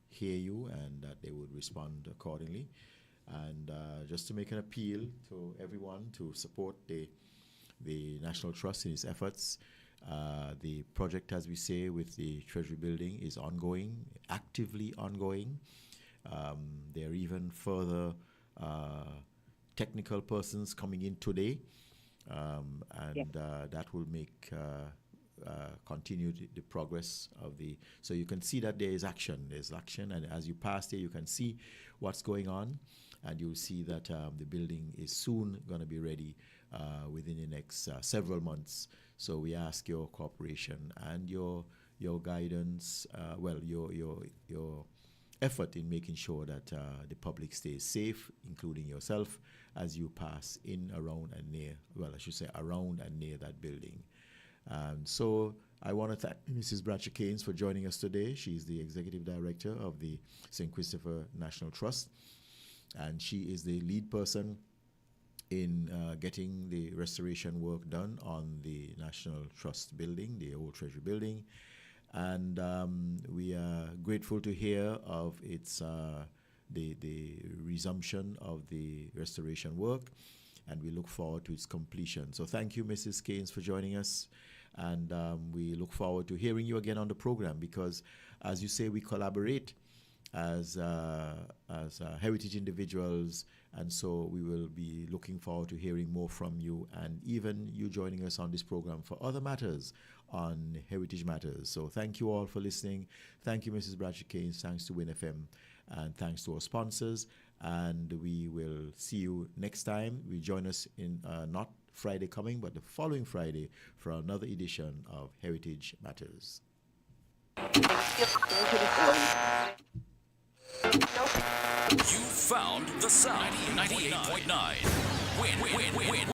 hear you and that they would respond accordingly. And just to make an appeal to everyone to support the National Trust in its efforts. The project, as we say, with the Treasury Building is ongoing, actively ongoing. There are even further technical persons coming in today, that will make continue the progress of the. So you can see that there is action. There's action, and as you pass there, you can see what's going on, and you'll see that the building is soon going to be ready within the next several months. So we ask your cooperation and your guidance. Your effort in making sure that the public stays safe, including yourself, as you pass in, around, and near. Well, I should say around and near that building. So I want to thank Mrs. Bradshaw-Caines for joining us today. She's the Executive Director of the St. Christopher National Trust, and she is the lead person in getting the restoration work done on the National Trust building, the old Treasury building. And we are grateful to hear of its the resumption of the restoration work, and we look forward to its completion. So thank you, Mrs. Caines, for joining us, and we look forward to hearing you again on the program, because, as you say, we collaborate as heritage individuals, and so we will be looking forward to hearing more from you, and even you joining us on this program for other matters on Heritage Matters. So thank you all for listening. Thank you, Mrs. Bradshaw-Caines. Thanks to Win FM, and thanks to our sponsors. And we will see you next time. We join us in not Friday coming, but the following Friday for another edition of Heritage Matters. You found the sound. 98.9. Win.